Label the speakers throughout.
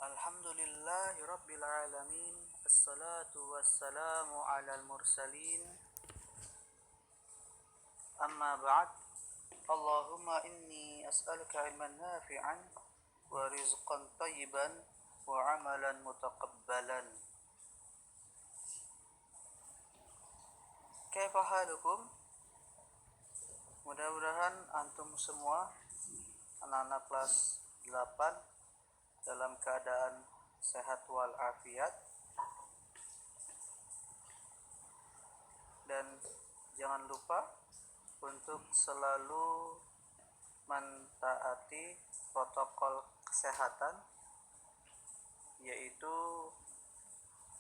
Speaker 1: Alhamdulillahi Rabbil Alamin. Assalatu wassalamu ala al-mursalin. Amma ba'd. Allahumma inni as'aluka ilman nafi'an wa rizqan tayyiban wa amalan mutaqabbalan. Kaifa halukum? Mudah-mudahan antum semua anak-anak kelas 8 dalam keadaan sehat walafiat, dan jangan lupa untuk selalu mentaati protokol kesehatan, yaitu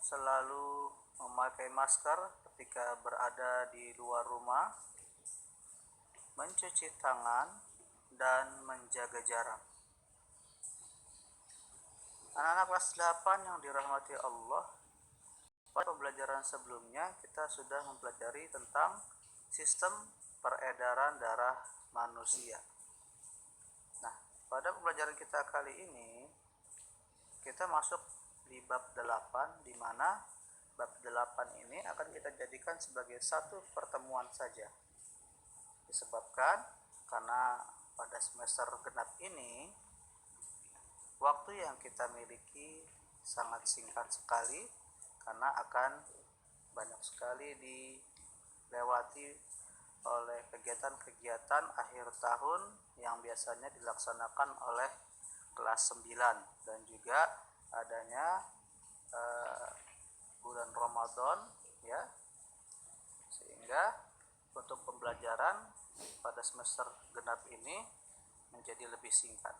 Speaker 1: selalu memakai masker ketika berada di luar rumah, mencuci tangan, dan menjaga jarak. Anak-anak kelas 8 yang dirahmati Allah, pada pembelajaran sebelumnya kita sudah mempelajari tentang sistem peredaran darah manusia. Nah, pada pembelajaran kita kali ini kita masuk di bab 8, di mana bab 8 ini akan kita jadikan sebagai satu pertemuan saja. Disebabkan karena pada semester genap ini waktu yang kita miliki sangat singkat sekali, karena akan banyak sekali dilewati oleh kegiatan-kegiatan akhir tahun yang biasanya dilaksanakan oleh kelas 9, dan juga adanya bulan Ramadan, ya, sehingga untuk pembelajaran pada semester genap ini menjadi lebih singkat.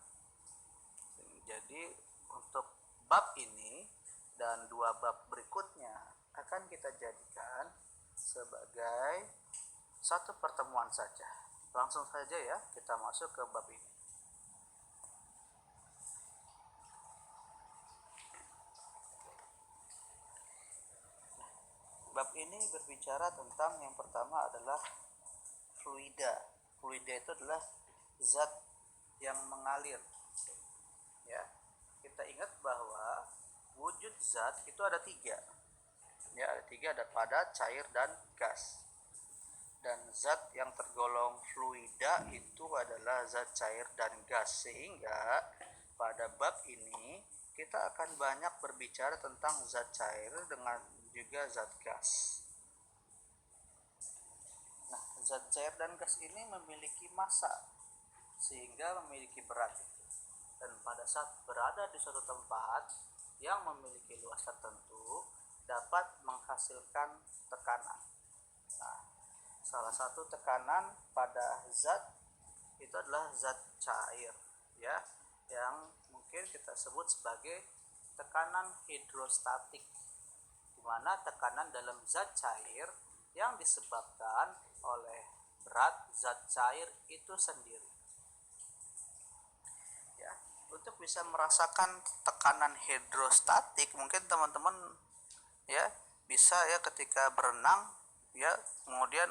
Speaker 1: Jadi untuk bab ini dan 2 bab berikutnya akan kita jadikan sebagai satu pertemuan saja. Langsung saja ya, kita masuk ke bab ini. Bab ini berbicara tentang, yang pertama adalah fluida. Fluida itu adalah zat yang mengalir. Ya, kita ingat bahwa wujud zat itu ada 3. Ya, ada 3, ada padat, cair, dan gas. Dan zat yang tergolong fluida itu adalah zat cair dan gas, sehingga pada bab ini kita akan banyak berbicara tentang zat cair dengan juga zat gas. Nah, zat cair dan gas ini memiliki massa sehingga memiliki berat. Dan pada saat berada di suatu tempat yang memiliki luas tertentu dapat menghasilkan tekanan. Nah, salah satu tekanan pada zat itu adalah zat cair, ya, yang mungkin kita sebut sebagai tekanan hidrostatik, di mana tekanan dalam zat cair yang disebabkan oleh berat zat cair itu sendiri. Untuk bisa merasakan tekanan hidrostatik, mungkin teman-teman ya bisa ya ketika berenang, ya, kemudian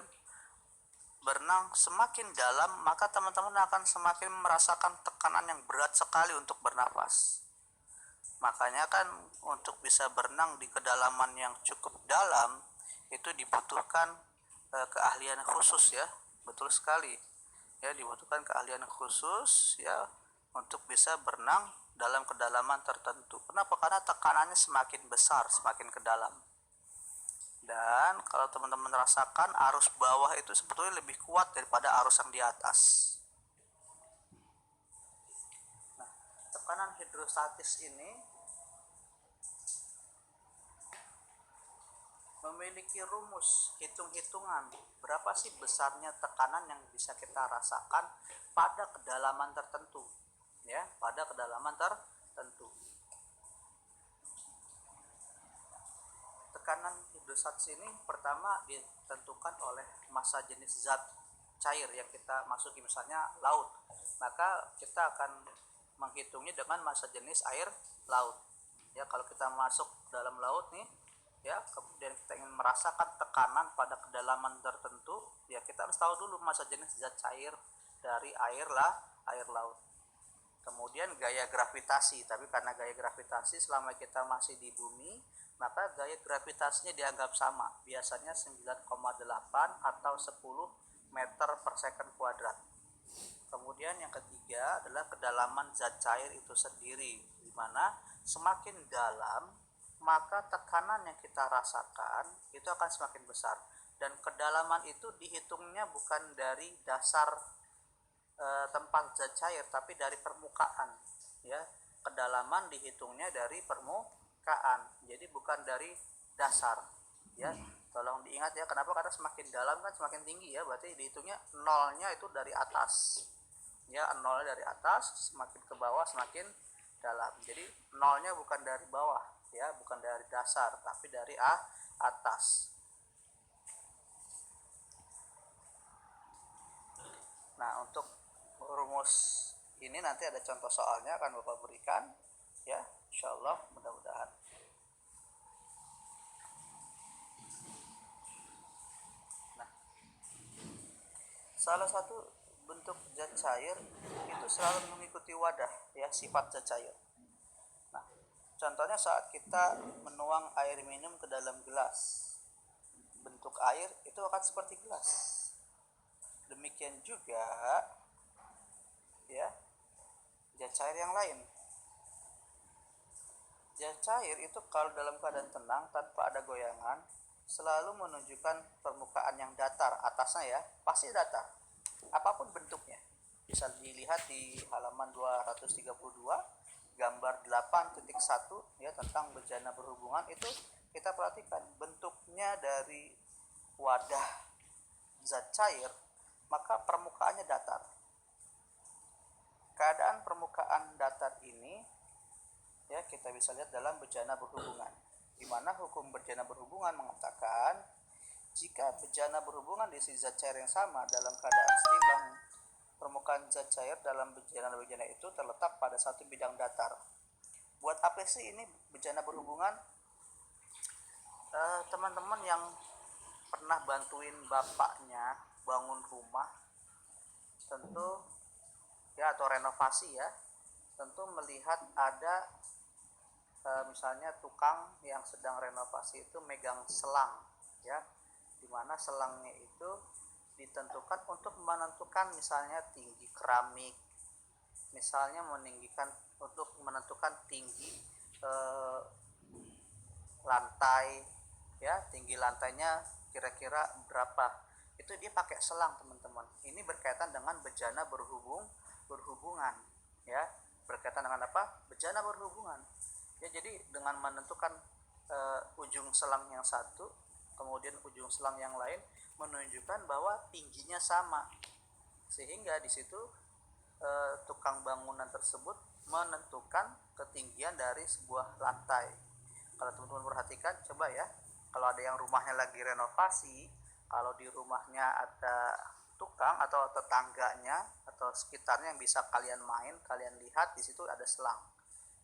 Speaker 1: berenang semakin dalam, maka teman-teman akan semakin merasakan tekanan yang berat sekali untuk bernafas. Makanya kan untuk bisa berenang di kedalaman yang cukup dalam itu dibutuhkan keahlian khusus, ya. Betul sekali. Ya, dibutuhkan keahlian khusus, ya, untuk bisa berenang dalam kedalaman tertentu. Kenapa? Karena tekanannya semakin besar, semakin ke dalam. Dan kalau teman-teman merasakan arus bawah itu sebetulnya lebih kuat daripada arus yang di atas. Nah, tekanan hidrostatis ini memiliki rumus, hitung-hitungan berapa sih besarnya tekanan yang bisa kita rasakan pada kedalaman tertentu. Ya, pada kedalaman tertentu. Tekanan hidrostatis ini pertama ditentukan oleh massa jenis zat cair yang kita masuki, misalnya laut. Maka kita akan menghitungnya dengan massa jenis air laut. Ya, kalau kita masuk dalam laut nih, ya, kemudian kita ingin merasakan tekanan pada kedalaman tertentu, ya kita harus tahu dulu massa jenis zat cair dari air laut. Kemudian gaya gravitasi, tapi karena gaya gravitasi selama kita masih di bumi, maka gaya gravitasinya dianggap sama, biasanya 9,8 atau 10 meter per second kuadrat. Kemudian yang ketiga adalah kedalaman zat cair itu sendiri, di mana semakin dalam maka tekanan yang kita rasakan itu akan semakin besar, dan kedalaman itu dihitungnya bukan dari dasar tempat zat cair tapi dari permukaan, ya. Kedalaman dihitungnya dari permukaan, jadi bukan dari dasar, ya. Tolong diingat ya, kenapa? Karena semakin dalam kan semakin tinggi, ya, berarti dihitungnya nolnya itu dari atas, ya. Nolnya dari atas, semakin ke bawah semakin dalam, jadi nolnya bukan dari bawah, ya, bukan dari dasar tapi dari atas. Nah, untuk rumus ini nanti ada contoh soalnya akan Bapak berikan, ya, insyaallah, mudah-mudahan. Nah, salah satu bentuk zat cair itu selalu mengikuti wadah, ya, sifat zat cair. Nah, contohnya saat kita menuang air minum ke dalam gelas, bentuk air itu akan seperti gelas. Demikian juga, ya, zat cair yang lain. Zat cair itu kalau dalam keadaan tenang tanpa ada goyangan selalu menunjukkan permukaan yang datar, atasnya, ya, pasti datar, apapun bentuknya. Bisa dilihat di halaman 232 gambar 8.1, ya, tentang bejana berhubungan. Itu kita perhatikan bentuknya dari wadah zat cair, maka permukaannya datar. Keadaan permukaan datar ini, ya, kita bisa lihat dalam bejana berhubungan, di mana hukum bejana berhubungan mengatakan jika bejana berhubungan diisi zat cair yang sama dalam keadaan seimbang, permukaan zat cair dalam bejana itu terletak pada satu bidang datar. Buat apa sih ini bejana berhubungan? Teman-teman yang pernah bantuin bapaknya bangun rumah, tentu, ya, atau renovasi, ya, tentu melihat ada misalnya tukang yang sedang renovasi itu megang selang, ya, dimana selangnya itu ditentukan untuk menentukan misalnya tinggi keramik, misalnya untuk menentukan tinggi lantai, ya, tinggi lantainya kira-kira berapa. Itu dia pakai selang, teman-teman. Ini berkaitan dengan bejana berhubungan, ya. Berkaitan dengan apa? Bejana berhubungan. Ya, jadi dengan menentukan ujung selang yang satu, kemudian ujung selang yang lain menunjukkan bahwa tingginya sama, sehingga di situ tukang bangunan tersebut menentukan ketinggian dari sebuah lantai. Kalau teman-teman perhatikan, coba, ya, kalau ada yang rumahnya lagi renovasi, kalau di rumahnya ada tukang atau tetangganya atau sekitarnya yang bisa kalian lihat, di situ ada selang,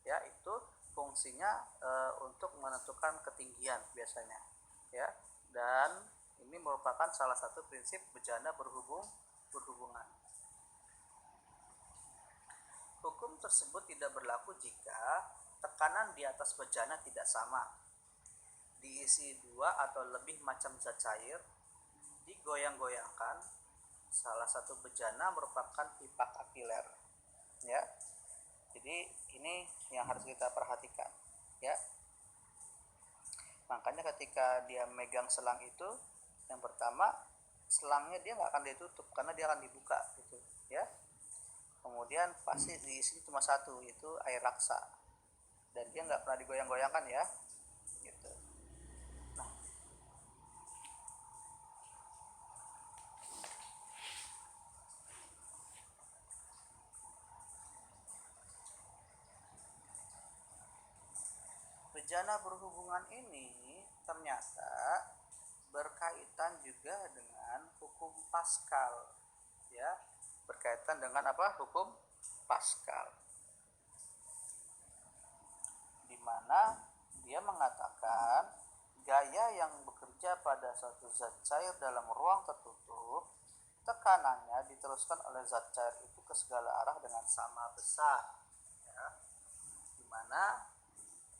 Speaker 1: ya, itu fungsinya untuk menentukan ketinggian biasanya, ya. Dan ini merupakan salah satu prinsip bejana berhubungan. Hukum tersebut tidak berlaku jika tekanan di atas bejana tidak sama, diisi dua atau lebih macam zat cair, digoyang-goyangkan. Salah satu bejana merupakan pipa kapiler, ya. Jadi ini yang harus kita perhatikan, ya. Makanya ketika dia megang selang itu, yang pertama selangnya dia nggak akan ditutup karena dia akan dibuka, gitu, ya. Kemudian pasti diisi cuma satu, itu air raksa, dan dia nggak pernah digoyang-goyangkan, ya, gitu. Nah, bejana berhubungan ini ternyata berkaitan juga dengan hukum Pascal, ya. Berkaitan dengan apa? Hukum Pascal, di mana dia mengatakan gaya yang bekerja pada suatu zat cair dalam ruang tertutup tekanannya diteruskan oleh zat cair itu ke segala arah dengan sama besar, ya. Dimana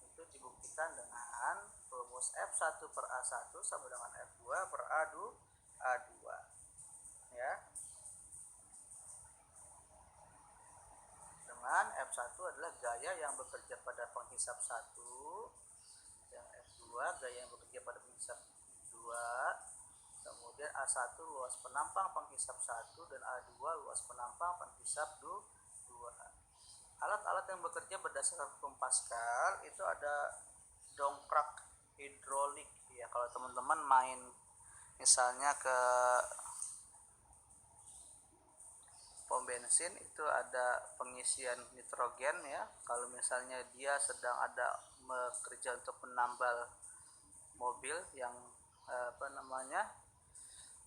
Speaker 1: itu dibuktikan dengan rumus F1 per A1 sama dengan F2 per A2, ya. Dengan F1 adalah gaya yang bekerja pada penghisap 1, yang F2 gaya yang bekerja pada penghisap 2, kemudian A1 luas penampang penghisap 1 dan A2 luas penampang penghisap 2. Alat-alat yang bekerja berdasarkan hukum Pascal itu ada dongkrak hidrolik, ya. Kalau teman-teman main misalnya ke pom bensin itu ada pengisian nitrogen, ya. Kalau misalnya dia sedang ada bekerja untuk menambal mobil yang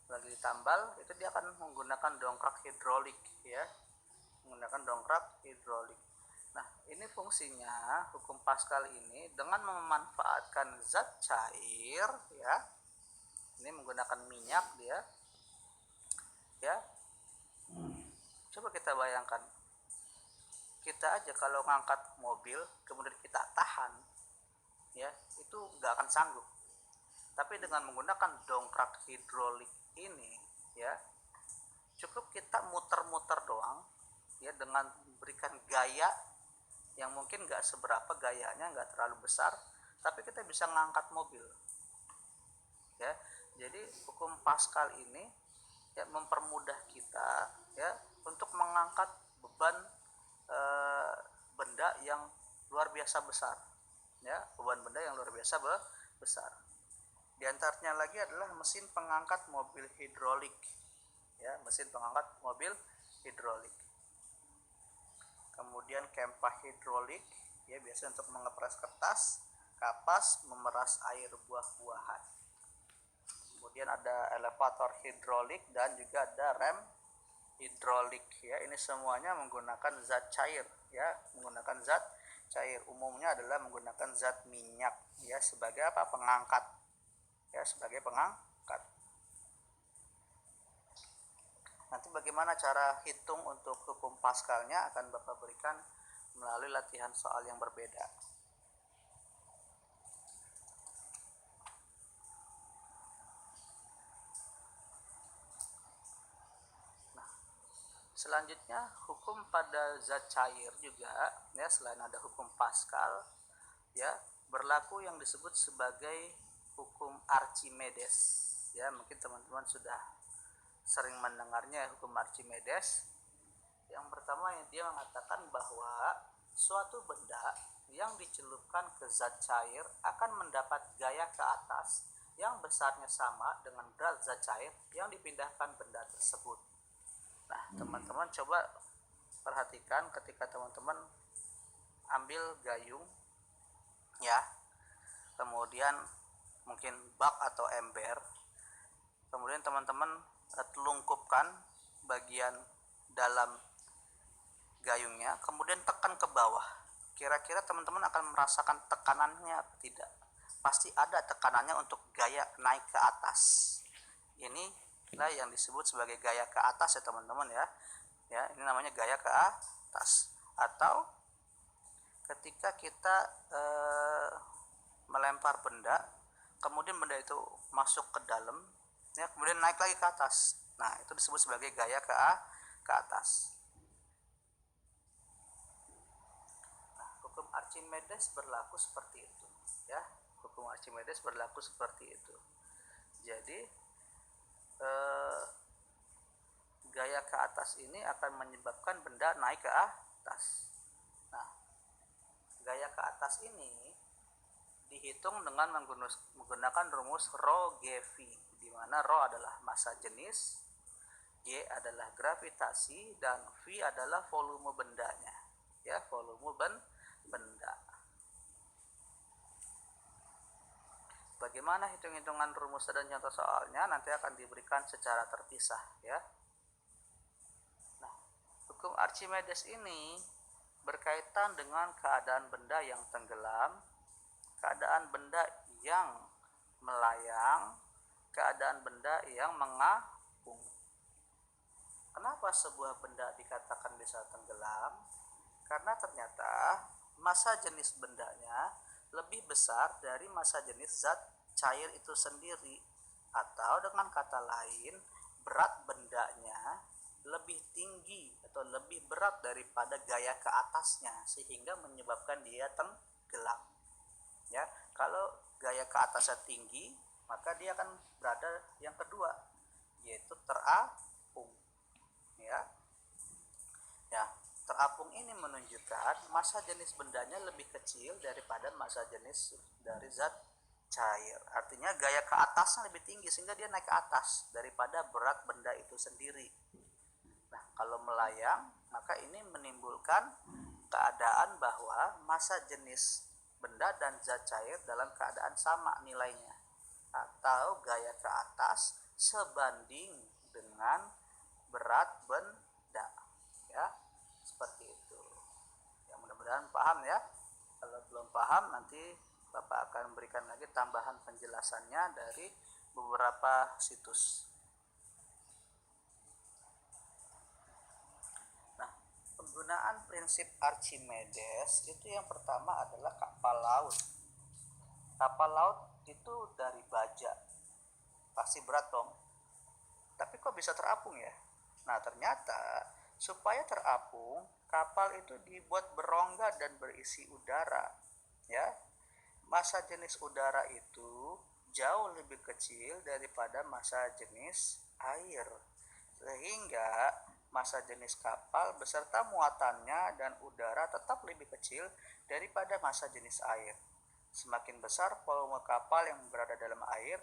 Speaker 1: lagi ditambal, itu dia akan menggunakan dongkrak hidrolik, ya, menggunakan dongkrak hidrolik. Nah, ini fungsinya hukum Pascal ini dengan memanfaatkan zat cair, ya. Ini menggunakan minyak dia, ya. Coba kita bayangkan, kita aja kalau ngangkat mobil kemudian kita tahan, ya, itu nggak akan sanggup. Tapi dengan menggunakan dongkrak hidrolik ini, ya, cukup kita muter-muter doang, ya, dengan memberikan gaya yang mungkin nggak seberapa, gayanya nggak terlalu besar, tapi kita bisa ngangkat mobil, ya. Jadi hukum Pascal ini, ya, mempermudah kita, ya, untuk mengangkat beban benda yang luar biasa besar, ya, beban benda yang luar biasa besar. Di antaranya lagi adalah mesin pengangkat mobil hidrolik, ya, mesin pengangkat mobil hidrolik. Kemudian kempa hidrolik, ya, biasa untuk mengepres kertas, kapas, memeras air buah-buahan. Kemudian ada elevator hidrolik dan juga ada rem hidrolik, ya. Ini semuanya menggunakan zat cair, ya, menggunakan zat cair. Umumnya adalah menggunakan zat minyak, ya, sebagai apa? Pengangkat, ya, sebagai pengangkat. Nanti bagaimana cara hitung untuk hukum Pascalnya akan Bapak berikan melalui latihan soal yang berbeda. Nah, selanjutnya hukum pada zat cair juga, ya, selain ada hukum Pascal, ya, berlaku yang disebut sebagai hukum Archimedes, ya. Mungkin teman-teman sudah sering mendengarnya, hukum Archimedes. Yang pertama, dia mengatakan bahwa suatu benda yang dicelupkan ke zat cair akan mendapat gaya ke atas yang besarnya sama dengan berat zat cair yang dipindahkan benda tersebut. Nah, teman-teman coba perhatikan ketika teman-teman ambil gayung, ya, kemudian mungkin bak atau ember, kemudian teman-teman telungkupkan bagian dalam gayungnya, kemudian tekan ke bawah. Kira-kira teman-teman akan merasakan tekanannya atau tidak? Pasti ada tekanannya untuk gaya naik ke atas. Inilah yang disebut sebagai gaya ke atas, ya teman-teman, ya. Ya, ini namanya gaya ke atas. Atau ketika kita melempar benda, kemudian benda itu masuk ke dalam, ya, kemudian naik lagi ke atas. Nah, itu disebut sebagai gaya ke atas. Nah, hukum Archimedes berlaku seperti itu, ya. Hukum Archimedes berlaku seperti itu. Jadi gaya ke atas ini akan menyebabkan benda naik ke atas. Nah, gaya ke atas ini dihitung dengan menggunakan rumus Rho-G-V, di mana Rho adalah massa jenis, G adalah gravitasi, dan V adalah volume bendanya, ya, volume benda. Bagaimana hitung-hitungan rumus dan contoh soalnya nanti akan diberikan secara terpisah, ya. Nah, hukum Archimedes ini berkaitan dengan keadaan benda yang tenggelam, keadaan benda yang melayang, keadaan benda yang mengapung. Kenapa sebuah benda dikatakan bisa tenggelam? Karena ternyata massa jenis bendanya lebih besar dari massa jenis zat cair itu sendiri, atau dengan kata lain berat bendanya lebih tinggi atau lebih berat daripada gaya ke atasnya, sehingga menyebabkan dia tenggelam. Ya, kalau gaya ke atasnya tinggi, maka dia akan berada yang kedua, yaitu terapung. Ya, ya, terapung ini menunjukkan massa jenis bendanya lebih kecil daripada massa jenis dari zat cair. Artinya gaya ke atasnya lebih tinggi sehingga dia naik ke atas daripada berat benda itu sendiri. Nah, kalau melayang, maka ini menimbulkan keadaan bahwa massa jenis benda dan zat cair dalam keadaan sama nilainya, atau gaya ke atas sebanding dengan berat benda. Ya, seperti itu. Ya, mudah-mudahan paham ya. Kalau belum paham, nanti Bapak akan berikan lagi tambahan penjelasannya dari beberapa situs. Nah, penggunaan prinsip Archimedes itu yang pertama adalah kapal laut. Kapal laut itu dari baja, pasti berat dong. Tapi kok bisa terapung ya? Nah, ternyata supaya terapung, kapal itu dibuat berongga dan berisi udara. Ya, massa jenis udara itu jauh lebih kecil daripada massa jenis air, sehingga massa jenis kapal beserta muatannya dan udara tetap lebih kecil daripada massa jenis air. Semakin besar volume kapal yang berada dalam air,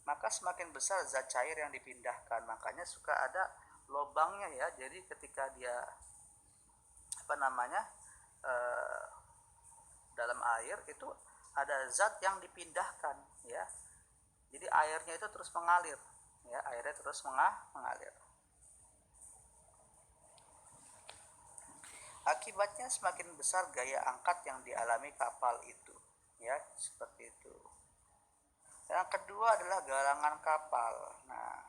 Speaker 1: maka semakin besar zat cair yang dipindahkan. Makanya suka ada lubangnya ya. Jadi ketika dia dalam air itu ada zat yang dipindahkan ya. Jadi airnya itu terus mengalir ya, airnya terus mengalir. Akibatnya semakin besar gaya angkat yang dialami kapal itu ya, seperti itu. Yang kedua adalah galangan kapal. Nah,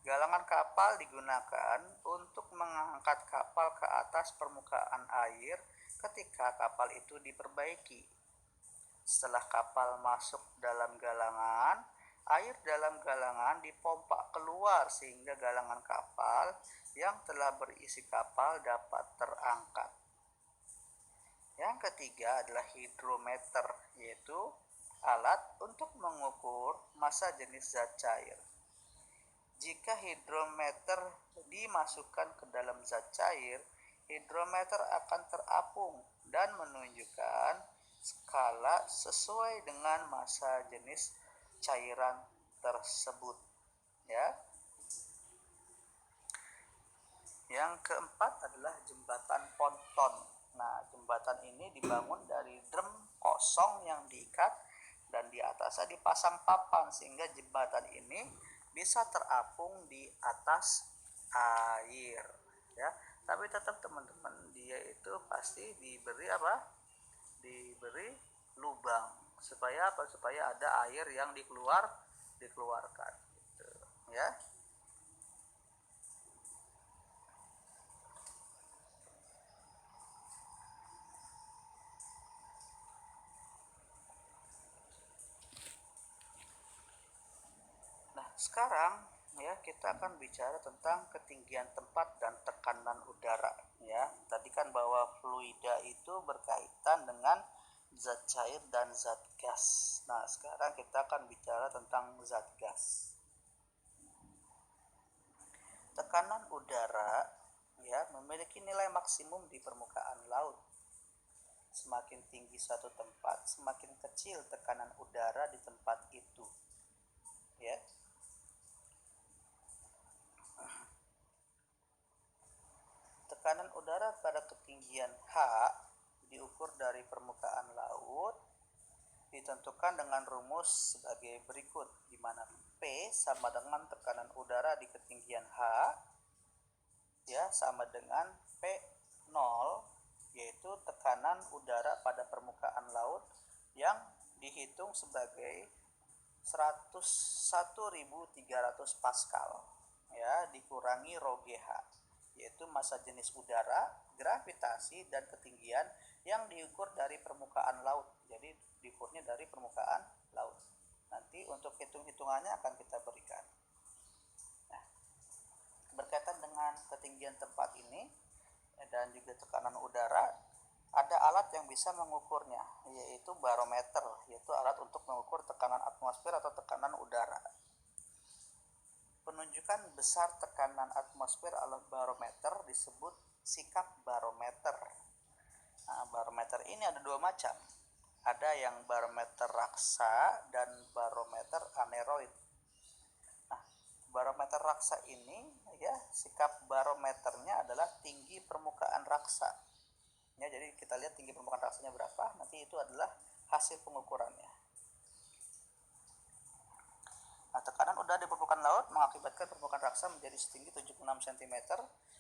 Speaker 1: galangan kapal digunakan untuk mengangkat kapal ke atas permukaan air ketika kapal itu diperbaiki. Setelah kapal masuk dalam galangan, air dalam galangan dipompa keluar sehingga galangan kapal yang telah berisi kapal dapat terangkat. Yang ketiga adalah hidrometer, yaitu alat untuk mengukur massa jenis zat cair. Jika hidrometer dimasukkan ke dalam zat cair, hidrometer akan terapung dan menunjukkan skala sesuai dengan massa jenis cairan tersebut. Ya. Yang keempat adalah jembatan ponton. Nah, jembatan ini dibangun dari drum kosong yang diikat dan di atasnya dipasang papan sehingga jembatan ini bisa terapung di atas air ya. Tapi tetap teman-teman, dia itu pasti diberi diberi lubang supaya supaya ada air yang dikeluarkan gitu ya. Nah, sekarang ya kita akan bicara tentang ketinggian tempat dan tekanan udara ya. Tadi kan bahwa fluida itu berkaitan dengan zat cair dan zat gas. Nah, sekarang kita akan bicara tentang zat gas. Tekanan udara ya memiliki nilai maksimum di permukaan laut. Semakin tinggi suatu tempat, semakin kecil tekanan udara di tempat itu. Ya. Tekanan udara pada ketinggian H diukur dari permukaan laut ditentukan dengan rumus sebagai berikut, di mana P sama dengan tekanan udara di ketinggian H ya sama dengan P0, yaitu tekanan udara pada permukaan laut yang dihitung sebagai 101.300 Pascal ya dikurangi rho GH, yaitu massa jenis udara, gravitasi, dan ketinggian yang diukur dari permukaan laut. Jadi diukurnya dari permukaan laut. Nanti untuk hitung-hitungannya akan kita berikan. Nah, berkaitan dengan ketinggian tempat ini dan juga tekanan udara, ada alat yang bisa mengukurnya, yaitu barometer, yaitu alat untuk mengukur tekanan atmosfer atau tekanan udara. Penunjukan besar tekanan atmosfer alat barometer disebut sikap barometer. Nah, barometer ini ada dua macam. Ada yang barometer raksa dan barometer aneroid. Nah, barometer raksa ini ya, sikap barometernya adalah tinggi permukaan raksa. Ya, jadi kita lihat tinggi permukaan raksanya berapa, nanti itu adalah hasil pengukurannya. Nah, tekanan udara di permukaan laut mengakibatkan permukaan raksa menjadi setinggi 76 cm,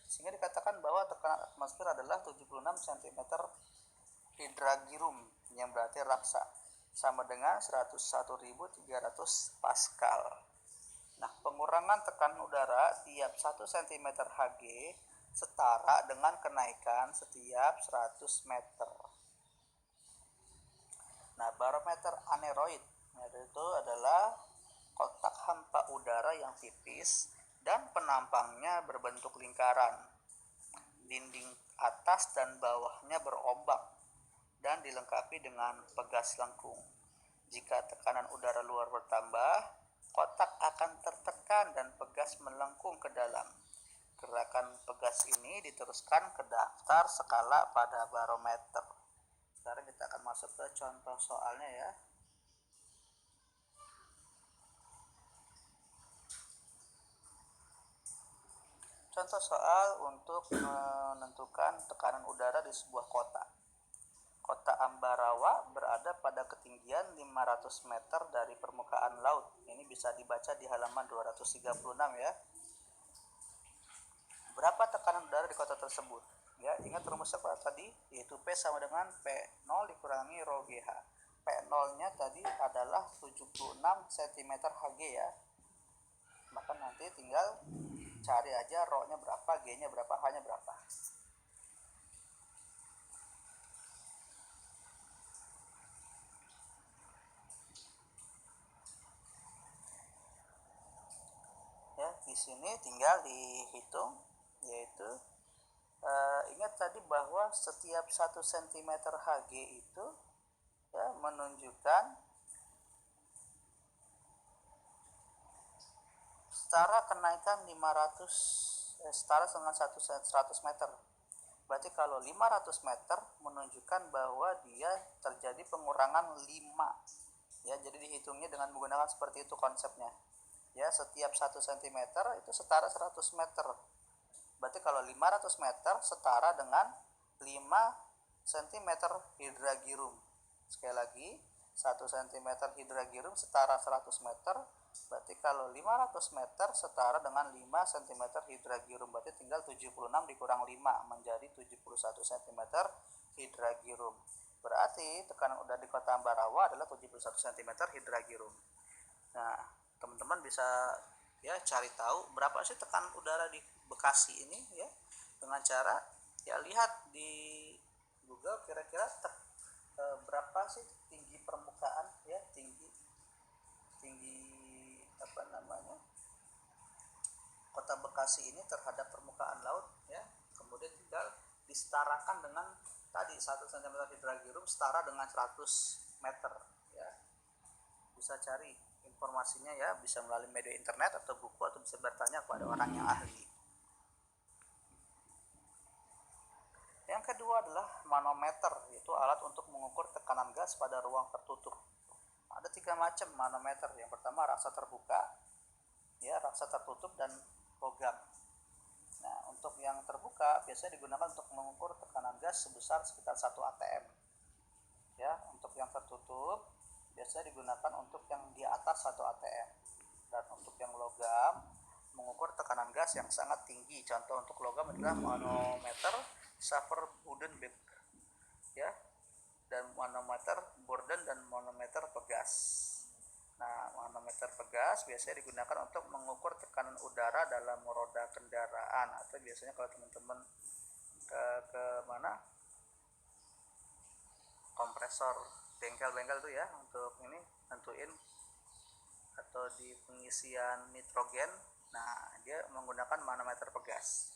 Speaker 1: sehingga dikatakan bahwa tekanan atmosfer adalah 76 cm hydragirum, yang berarti raksa, sama dengan 101.300 Pascal. Nah, pengurangan tekanan udara tiap 1 cm Hg setara dengan kenaikan setiap 100 meter. Nah, barometer aneroid itu adalah kotak hampa udara yang tipis dan penampangnya berbentuk lingkaran. Dinding atas dan bawahnya berombak dan dilengkapi dengan pegas lengkung. Jika tekanan udara luar bertambah, kotak akan tertekan dan pegas melengkung ke dalam. Gerakan pegas ini diteruskan ke daftar skala pada barometer. Sekarang kita akan masuk ke contoh soalnya ya. Contoh soal untuk menentukan tekanan udara di sebuah kota. Kota Ambarawa berada pada ketinggian 500 meter dari permukaan laut. Ini bisa dibaca di halaman 236 ya. Berapa tekanan udara di kota tersebut? Ya, ingat rumusnya tadi, yaitu P sama dengan P0 dikurangi rho GH. P0-nya tadi adalah 76 cm Hg ya. Maka nanti tinggal cari aja rho-nya berapa, G-nya berapa, H-nya berapa. Ya, di sini tinggal dihitung, yaitu ingat tadi bahwa setiap 1 cm Hg itu ya menunjukkan setara kenaikan 500 setara dengan 100 meter. Berarti kalau 500 meter menunjukkan bahwa dia terjadi pengurangan 5. Ya, jadi dihitungnya dengan menggunakan seperti itu konsepnya. Ya, setiap 1 cm itu setara 100 meter. Berarti kalau 500 meter setara dengan 5 cm hydragirum. Sekali lagi, 1 cm hydragirum setara 100 meter. Berarti kalau 500 meter setara dengan 5 cm hydragirum. Berarti tinggal 76 dikurang 5 menjadi 71 cm hydragirum. Berarti tekanan udara di kota Ambarawa adalah 71 cm hydragirum. Nah, teman-teman bisa ya cari tahu berapa sih tekanan udara di Bekasi ini ya, dengan cara ya lihat di Google kira-kira berapa sih tinggi permukaan ya, tinggi apa namanya, kota Bekasi ini terhadap permukaan laut ya. Kemudian tinggal disetarakan dengan tadi 1 cm hydragirum setara dengan 100 meter ya. Bisa cari informasinya ya, bisa melalui media internet atau buku, atau bisa bertanya kepada orang yang ahli. Yang kedua adalah manometer, yaitu alat untuk mengukur tekanan gas pada ruang tertutup. Ada 3 macam manometer. Yang pertama raksa terbuka, ya raksa tertutup, dan logam. Nah, untuk yang terbuka biasanya digunakan untuk mengukur tekanan gas sebesar sekitar 1 atm. Ya, untuk yang tertutup biasanya digunakan untuk yang di atas 1 atm. Dan untuk yang logam mengukur tekanan gas yang sangat tinggi. Contoh untuk logam adalah manometer Safer-Woudenberg ya, dan manometer Borden dan manometer Pegas. Nah, manometer manometer pegas biasanya digunakan untuk mengukur tekanan udara dalam roda kendaraan, atau biasanya kalau teman-teman ke mana kompresor bengkel-bengkel tuh ya, untuk ini nentuin atau di pengisian nitrogen, nah dia menggunakan manometer pegas.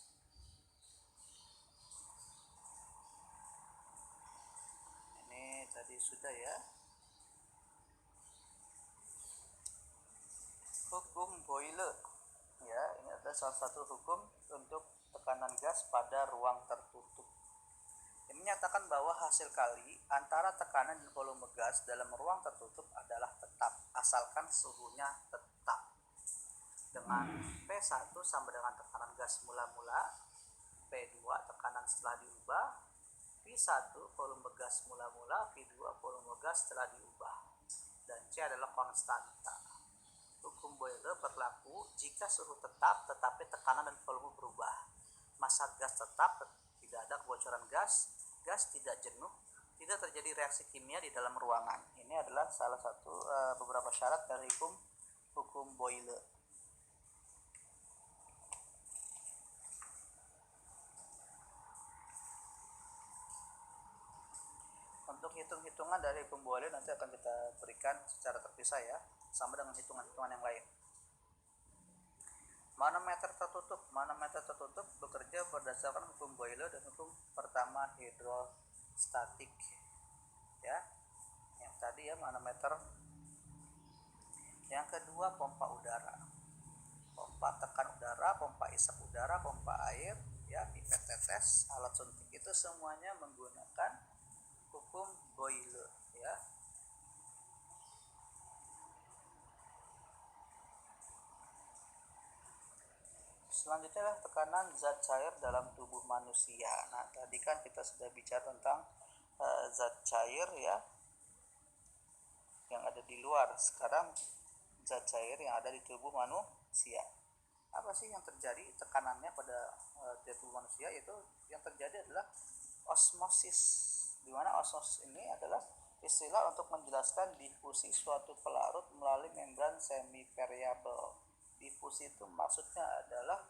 Speaker 1: Ini tadi sudah ya. Hukum Boyle ya, ini adalah salah satu hukum untuk tekanan gas pada ruang tertutup. Ini menyatakan bahwa hasil kali antara tekanan dan volume gas dalam ruang tertutup adalah tetap asalkan suhunya tetap, dengan P1 sama dengan tekanan gas mula-mula, P2 tekanan setelah diubah, P1 volume gas mula-mula, P2 volume gas setelah diubah, dan C adalah konstanta. Hukum Boyle berlaku jika suhu tetap tetapi tekanan dan volume berubah, massa gas tetap, tidak ada kebocoran gas, gas tidak jenuh, tidak terjadi reaksi kimia di dalam ruangan. Ini adalah salah satu beberapa syarat dari hukum Boyle. Untuk hitung-hitungan dari hukum Boyle nanti akan kita berikan secara terpisah ya, sama dengan hitungan-hitungan yang lain. Manometer tertutup bekerja berdasarkan hukum Boyle dan hukum pertama hidrostatik ya, yang tadi ya manometer. Yang kedua pompa udara, pompa tekan udara, pompa isap udara, pompa air ya, pipet tetes, alat suntik, itu semuanya menggunakan hukum Boyle ya. Selanjutnya adalah tekanan zat cair dalam tubuh manusia. Nah, tadi kan kita sudah bicara tentang zat cair ya, yang ada di luar. Sekarang zat cair yang ada di tubuh manusia. Apa sih yang terjadi tekanannya pada tubuh manusia? Itu yang terjadi adalah osmosis, di mana osmosis ini adalah istilah untuk menjelaskan difusi suatu pelarut melalui membran semi permeabel. Difusi itu maksudnya adalah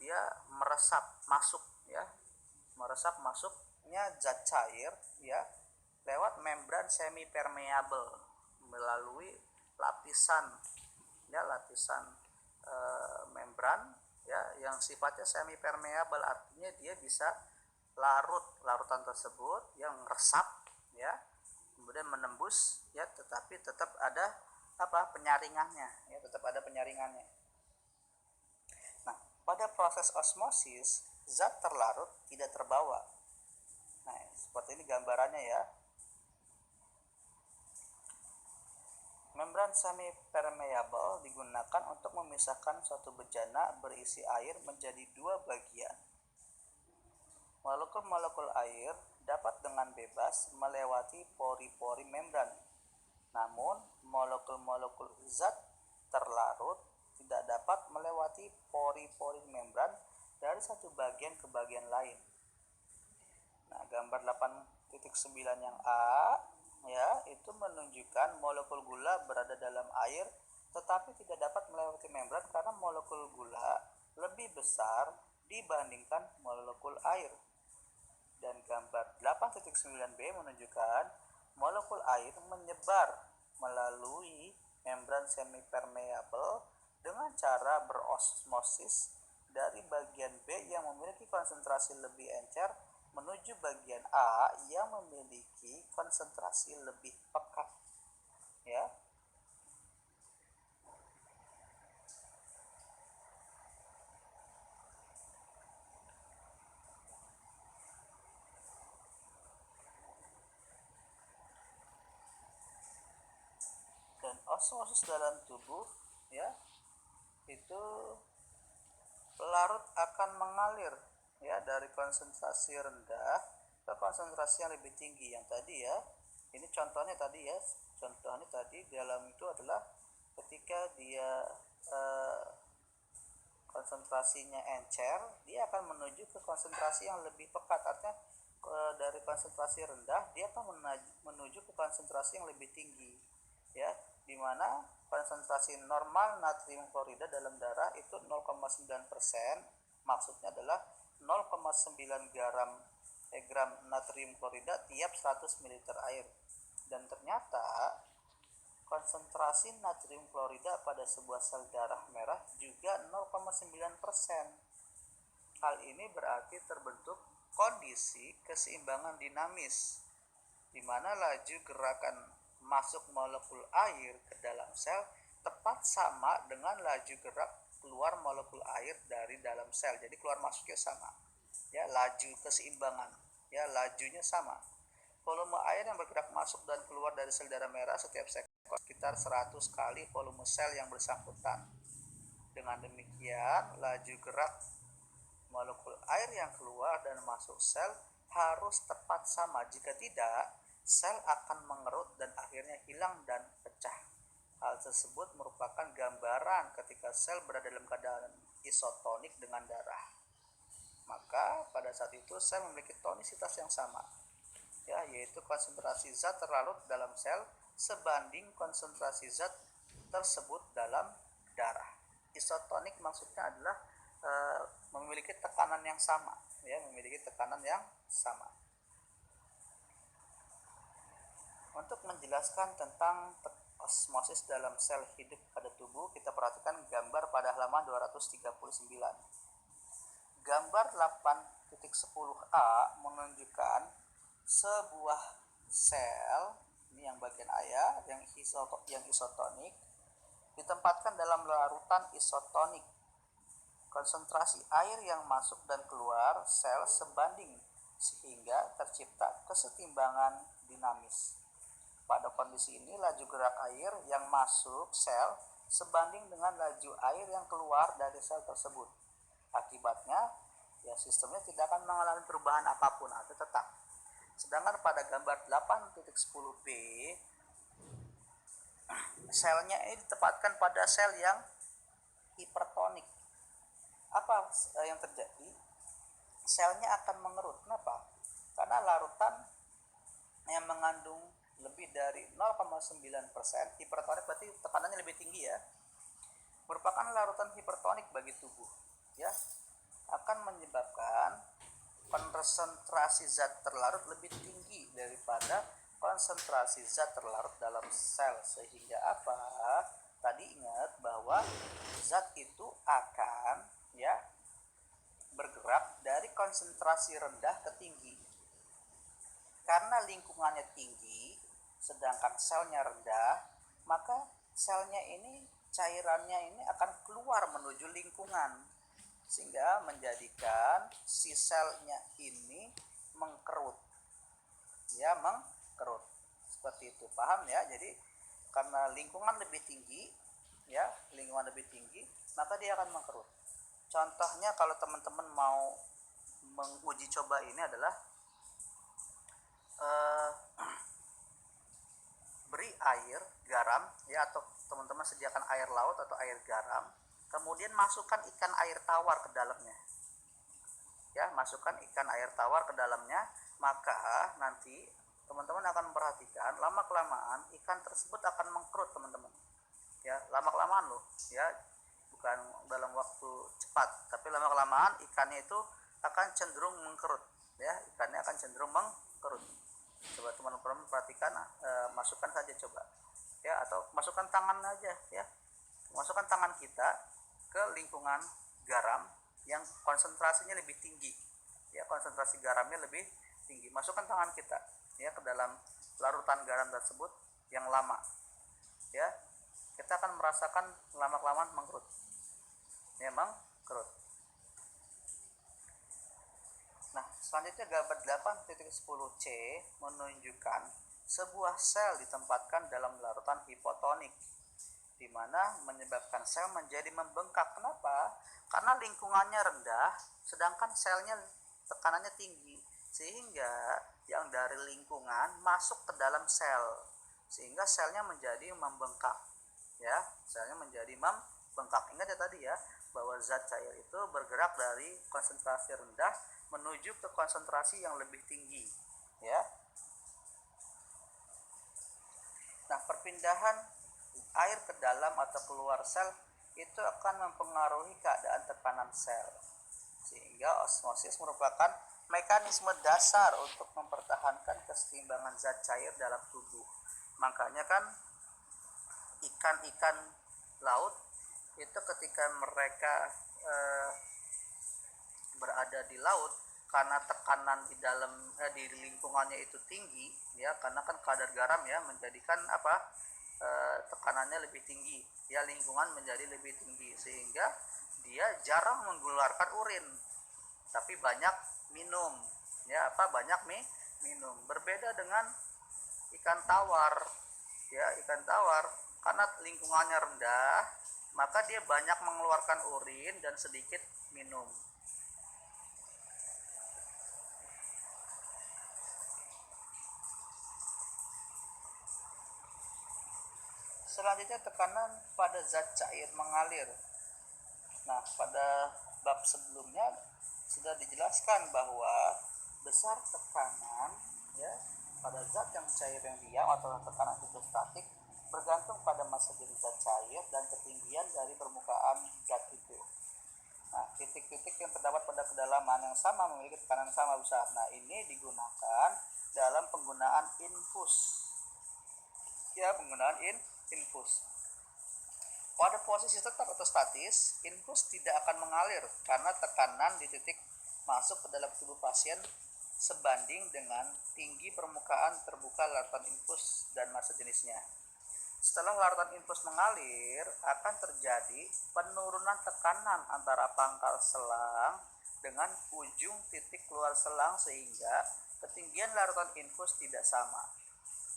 Speaker 1: dia meresap masuk ya, meresap masuknya zat cair ya lewat membran semi permeabel melalui lapisan ya, lapisan membran ya yang sifatnya semi permeabel, artinya dia bisa larutan tersebut yang meresap ya, kemudian menembus ya, tetapi tetap ada penyaringannya ya, tetap ada penyaringannya. Nah, pada proses osmosis zat terlarut tidak terbawa. Nah, seperti ini gambarannya ya. Membran semi permeabel digunakan untuk memisahkan suatu bejana berisi air menjadi dua bagian. Molekul-molekul air dapat dengan bebas melewati pori-pori membran. Namun, molekul-molekul zat terlarut tidak dapat melewati pori-pori membran dari satu bagian ke bagian lain. Nah, gambar 8.9 yang A ya, itu menunjukkan molekul gula berada dalam air tetapi tidak dapat melewati membran karena molekul gula lebih besar dibandingkan molekul air. Dan gambar 8.9b menunjukkan molekul air menyebar melalui membran semi permeabel dengan cara berosmosis dari bagian B yang memiliki konsentrasi lebih encer menuju bagian A yang memiliki konsentrasi lebih pekat ya. Dan osmosis dalam tubuh ya, itu pelarut akan mengalir ya dari konsentrasi rendah ke konsentrasi yang lebih tinggi. Yang tadi ya, ini contohnya tadi ya, contohnya tadi dalam itu adalah ketika dia konsentrasinya encer, dia akan menuju ke konsentrasi yang lebih pekat. Artinya dari konsentrasi rendah dia akan menuju ke konsentrasi yang lebih tinggi ya, dimana mana konsentrasi normal natrium klorida dalam darah itu 0,9%, maksudnya adalah 0,9 gram natrium klorida tiap 100 ml air. Dan ternyata konsentrasi natrium klorida pada sebuah sel darah merah juga 0,9%. Hal ini berarti terbentuk kondisi keseimbangan dinamis, di mana laju gerakan masuk molekul air ke dalam sel tepat sama dengan laju gerak keluar molekul air dari dalam sel. Jadi keluar masuknya sama. Ya, laju keseimbangan, ya, lajunya sama. Volume air yang bergerak masuk dan keluar dari sel darah merah setiap sekon sekitar 100 kali volume sel yang bersangkutan. Dengan demikian, laju gerak molekul air yang keluar dan masuk sel harus tepat sama. Jika tidak, sel akan mengerut dan akhirnya hilang dan pecah. Hal tersebut merupakan gambaran ketika sel berada dalam keadaan isotonik dengan darah. Maka pada saat itu sel memiliki tonisitas yang sama, ya, yaitu konsentrasi zat terlarut dalam sel sebanding konsentrasi zat tersebut dalam darah. Isotonik maksudnya adalah memiliki tekanan yang sama, ya, memiliki tekanan yang sama. Untuk menjelaskan tentang osmosis dalam sel hidup pada tubuh, kita perhatikan gambar pada halaman 239. Gambar 8.10a menunjukkan sebuah sel, ini yang bagian A yang isotonik, ditempatkan dalam larutan isotonik. Konsentrasi air yang masuk dan keluar sel sebanding sehingga tercipta kesetimbangan dinamis. Pada kondisi ini, laju gerak air yang masuk sel sebanding dengan laju air yang keluar dari sel tersebut. Akibatnya, ya, sistemnya tidak akan mengalami perubahan apapun atau tetap. Sedangkan pada gambar 8.10b, selnya ini ditempatkan pada sel yang hipertonik. Apa yang terjadi? Selnya akan mengerut. Kenapa? Karena larutan yang mengandung lebih dari 0,9%, hipertonik berarti tekanannya lebih tinggi, ya, merupakan larutan hipertonik bagi tubuh, ya, akan menyebabkan konsentrasi zat terlarut lebih tinggi daripada konsentrasi zat terlarut dalam sel. Sehingga apa? Tadi ingat bahwa zat itu akan, ya, bergerak dari konsentrasi rendah ke tinggi. Karena lingkungannya tinggi sedangkan selnya rendah, maka selnya ini, cairannya ini akan keluar menuju lingkungan, sehingga menjadikan si selnya ini mengkerut, ya, mengkerut seperti itu. Paham, ya? Jadi karena lingkungan lebih tinggi, ya, lingkungan lebih tinggi, maka dia akan mengkerut. Contohnya kalau teman-teman mau menguji coba ini adalah beri air garam, ya, atau teman-teman sediakan air laut atau air garam, kemudian masukkan ikan air tawar ke dalamnya, ya, masukkan ikan air tawar ke dalamnya, maka nanti teman-teman akan memperhatikan lama kelamaan ikan tersebut akan mengkerut, teman-teman, ya, lama kelamaan loh, ya, bukan dalam waktu cepat, tapi lama kelamaan ikannya itu akan cenderung mengkerut, ya, ikannya akan cenderung mengkerut. Coba teman-teman perhatikan, masukkan saja coba, ya, atau masukkan tangan aja, ya, masukkan tangan kita ke lingkungan garam yang konsentrasinya lebih tinggi, ya, konsentrasi garamnya lebih tinggi, masukkan tangan kita, ya, ke dalam larutan garam tersebut yang lama, ya, kita akan merasakan lama-kelamaan mengkerut, ya, mengkerut. Nah, selanjutnya gambar 8.10c menunjukkan sebuah sel ditempatkan dalam larutan hipotonik, di mana menyebabkan sel menjadi membengkak. Kenapa? Karena lingkungannya rendah, sedangkan selnya tekanannya tinggi, sehingga yang dari lingkungan masuk ke dalam sel, sehingga selnya menjadi membengkak, ya, selnya menjadi membengkak. Ingat, ya, tadi, ya, bahwa zat cair itu bergerak dari konsentrasi rendah menuju ke konsentrasi yang lebih tinggi, ya. Nah, perpindahan air ke dalam atau keluar sel itu akan mempengaruhi keadaan tekanan sel, sehingga osmosis merupakan mekanisme dasar untuk mempertahankan keseimbangan zat cair dalam tubuh. Makanya kan ikan-ikan laut itu ketika mereka berada di laut, karena tekanan di dalam di lingkungannya itu tinggi ya, karena kan kadar garam ya menjadikan tekanannya lebih tinggi ya, lingkungan menjadi lebih tinggi sehingga dia jarang mengeluarkan urin tapi banyak minum ya, banyak minum. Berbeda dengan ikan tawar ya, ikan tawar karena lingkungannya rendah maka dia banyak mengeluarkan urin dan sedikit minum. Selanjutnya tekanan pada zat cair mengalir. Nah, pada bab sebelumnya sudah dijelaskan bahwa besar tekanan ya pada zat yang cair yang diam atau tekanan hidrostatik bergantung pada massa jenis zat cair dan ketinggian dari permukaan zat itu. Nah, titik-titik yang terdapat pada kedalaman yang sama memiliki tekanan sama besar. Nah, ini digunakan dalam penggunaan infus. Ya, penggunaan infus. Pada posisi tetap atau statis, infus tidak akan mengalir karena tekanan di titik masuk ke dalam tubuh pasien sebanding dengan tinggi permukaan terbuka larutan infus dan massa jenisnya. Setelah larutan infus mengalir, akan terjadi penurunan tekanan antara pangkal selang dengan ujung titik keluar selang sehingga ketinggian larutan infus tidak sama.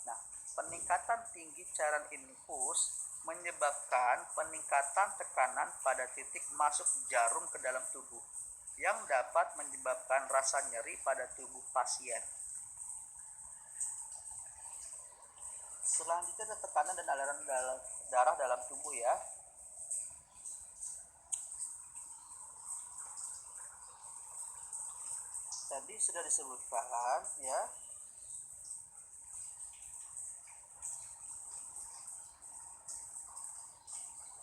Speaker 1: Nah, peningkatan tinggi cairan infus menyebabkan peningkatan tekanan pada titik masuk jarum ke dalam tubuh yang dapat menyebabkan rasa nyeri pada tubuh pasien. Selanjutnya ada tekanan dan aliran darah dalam tubuh ya. Tadi sudah disebutkan ya.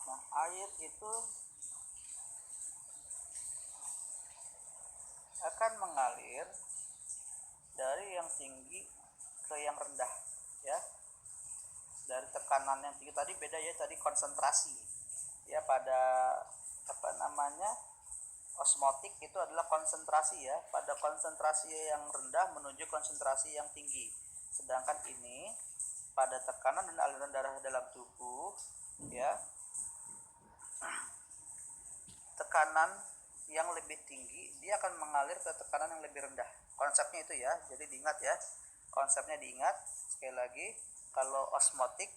Speaker 1: Nah, air itu akan mengalir dari yang tinggi ke yang rendah ya. Dari tekanan yang tinggi tadi beda ya, tadi konsentrasi ya, pada osmotik itu adalah konsentrasi ya, pada konsentrasi yang rendah menuju konsentrasi yang tinggi. Sedangkan ini pada tekanan dan aliran darah dalam tubuh ya, tekanan yang lebih tinggi dia akan mengalir ke tekanan yang lebih rendah. Konsepnya itu ya, jadi diingat ya, konsepnya diingat sekali lagi. Kalau osmotik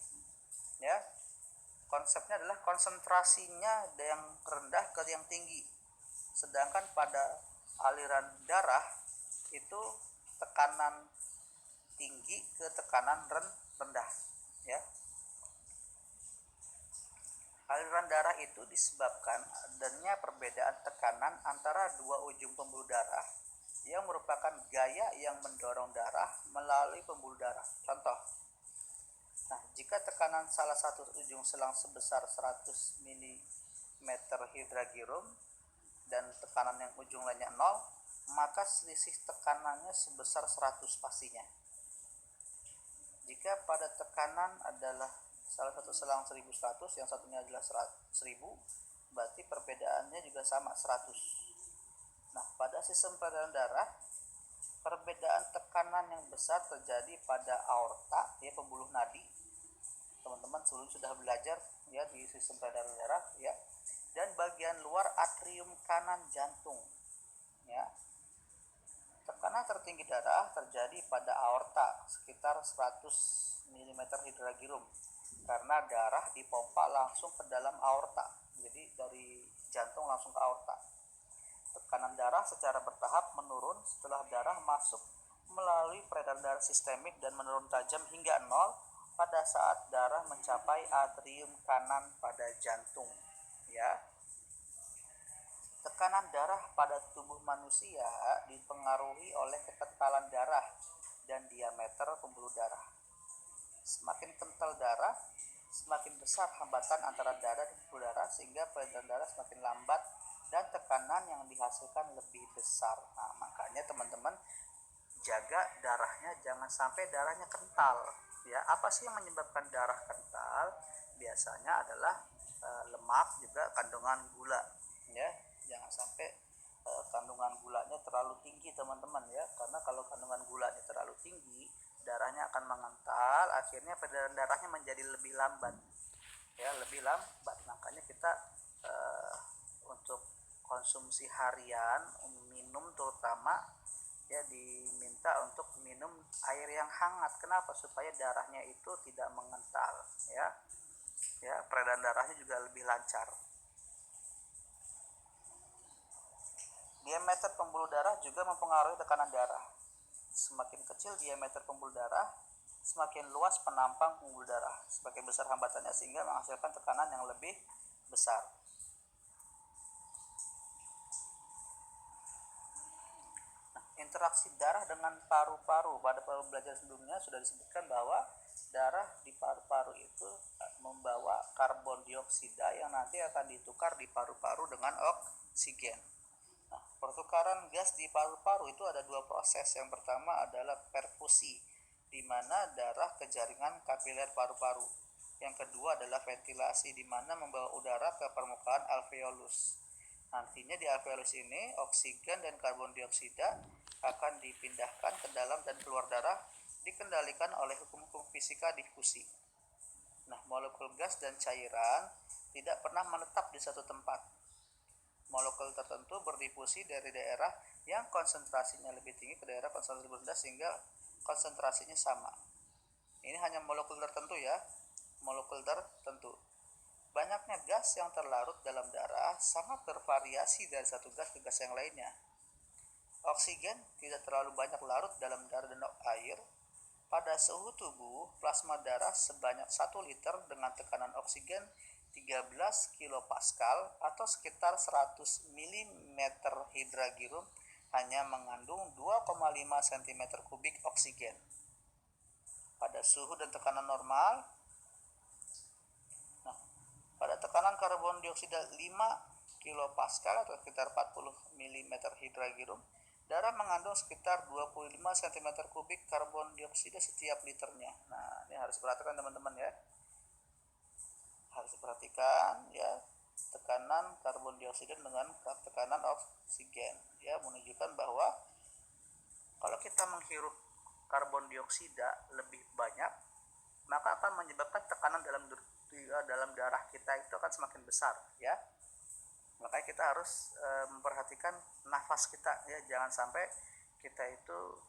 Speaker 1: ya, konsepnya adalah konsentrasinya yang rendah ke yang tinggi, sedangkan pada aliran darah itu tekanan tinggi ke tekanan rendah ya. Aliran darah itu disebabkan adanya perbedaan tekanan antara dua ujung pembuluh darah yang merupakan gaya yang mendorong darah melalui pembuluh darah. Contoh, nah, jika tekanan salah satu ujung selang sebesar 100 mm hidragirum dan tekanan yang ujung lainnya 0, maka selisih tekanannya sebesar 100 pastinya. Jika pada tekanan adalah salah satu selang 1100, yang satunya adalah 1000, berarti perbedaannya juga sama 100. Nah, pada sistem peredaran darah, perbedaan tekanan yang besar terjadi pada aorta ya, pembuluh nadi. Teman-teman sudah belajar ya di sistem peredaran darah ya, dan bagian luar atrium kanan jantung ya. Tekanan tertinggi darah terjadi pada aorta sekitar 100 mm hidragirum karena darah dipompa langsung ke dalam aorta, jadi dari jantung langsung ke aorta. Tekanan darah secara bertahap menurun setelah darah masuk melalui peredaran darah sistemik dan menurun tajam hingga 0 pada saat darah mencapai atrium kanan pada jantung ya. Tekanan darah pada tubuh manusia dipengaruhi oleh kekentalan darah dan diameter pembuluh darah. Semakin kental darah, semakin besar hambatan antara darah dan pembuluh darah sehingga peredaran darah semakin lambat dan tekanan yang dihasilkan lebih besar. Nah, makanya teman-teman jaga darahnya, jangan sampai darahnya kental. Ya, apa sih yang menyebabkan darah kental? Biasanya adalah lemak, juga kandungan gula. Ya, jangan sampai kandungan gulanya terlalu tinggi teman-teman ya, karena kalau kandungan gulanya terlalu tinggi darahnya akan mengental, akhirnya peredaran darahnya menjadi lebih lambat ya, lebih lambat. Makanya kita untuk konsumsi harian minum terutama ya diminta untuk minum air yang hangat. Kenapa? Supaya darahnya itu tidak mengental ya, peredaran darahnya juga lebih lancar. Diameter pembuluh darah juga mempengaruhi tekanan darah. Semakin kecil diameter pembuluh darah, semakin luas penampang pembuluh darah, semakin besar hambatannya sehingga menghasilkan tekanan yang lebih besar. Nah, interaksi darah dengan paru-paru, pada pembelajaran sebelumnya sudah disebutkan bahwa darah di paru-paru itu membawa karbon dioksida yang nanti akan ditukar di paru-paru dengan oksigen. Nah, pertukaran gas di paru-paru itu ada dua proses. Yang pertama adalah perfusi, di mana darah ke jaringan kapiler paru-paru. Yang kedua adalah ventilasi, di mana membawa udara ke permukaan alveolus. Nantinya di alveolus ini oksigen dan karbon dioksida akan dipindahkan ke dalam dan keluar darah, dikendalikan oleh hukum-hukum fisika difusi. Nah, molekul gas dan cairan tidak pernah menetap di satu tempat. Molekul tertentu berdifusi dari daerah yang konsentrasinya lebih tinggi ke daerah konsentrasi lebih rendah sehingga konsentrasinya sama. Ini hanya molekul tertentu ya, molekul tertentu. Banyaknya gas yang terlarut dalam darah sangat bervariasi dari satu gas ke gas yang lainnya. Oksigen tidak terlalu banyak larut dalam darah dan air. Pada suhu tubuh, plasma darah sebanyak 1 liter dengan tekanan oksigen 13 kilopascal atau sekitar 100 mm hidragirum hanya mengandung 2,5 cm kubik oksigen. Pada suhu dan tekanan normal, pada tekanan karbon dioksida 5 kilopascal atau sekitar 40 mm hidragirum, darah mengandung sekitar 25 cm kubik karbon dioksida setiap liternya. Nah, ini harus diperhatikan teman-teman ya. Harus diperhatikan ya, tekanan karbon dioksida dengan tekanan oksigen ya, menunjukkan bahwa kalau kita menghirup karbon dioksida lebih banyak, maka akan menyebabkan tekanan dalam darah kita itu akan semakin besar ya. Makanya kita harus memperhatikan nafas kita ya, jangan sampai kita itu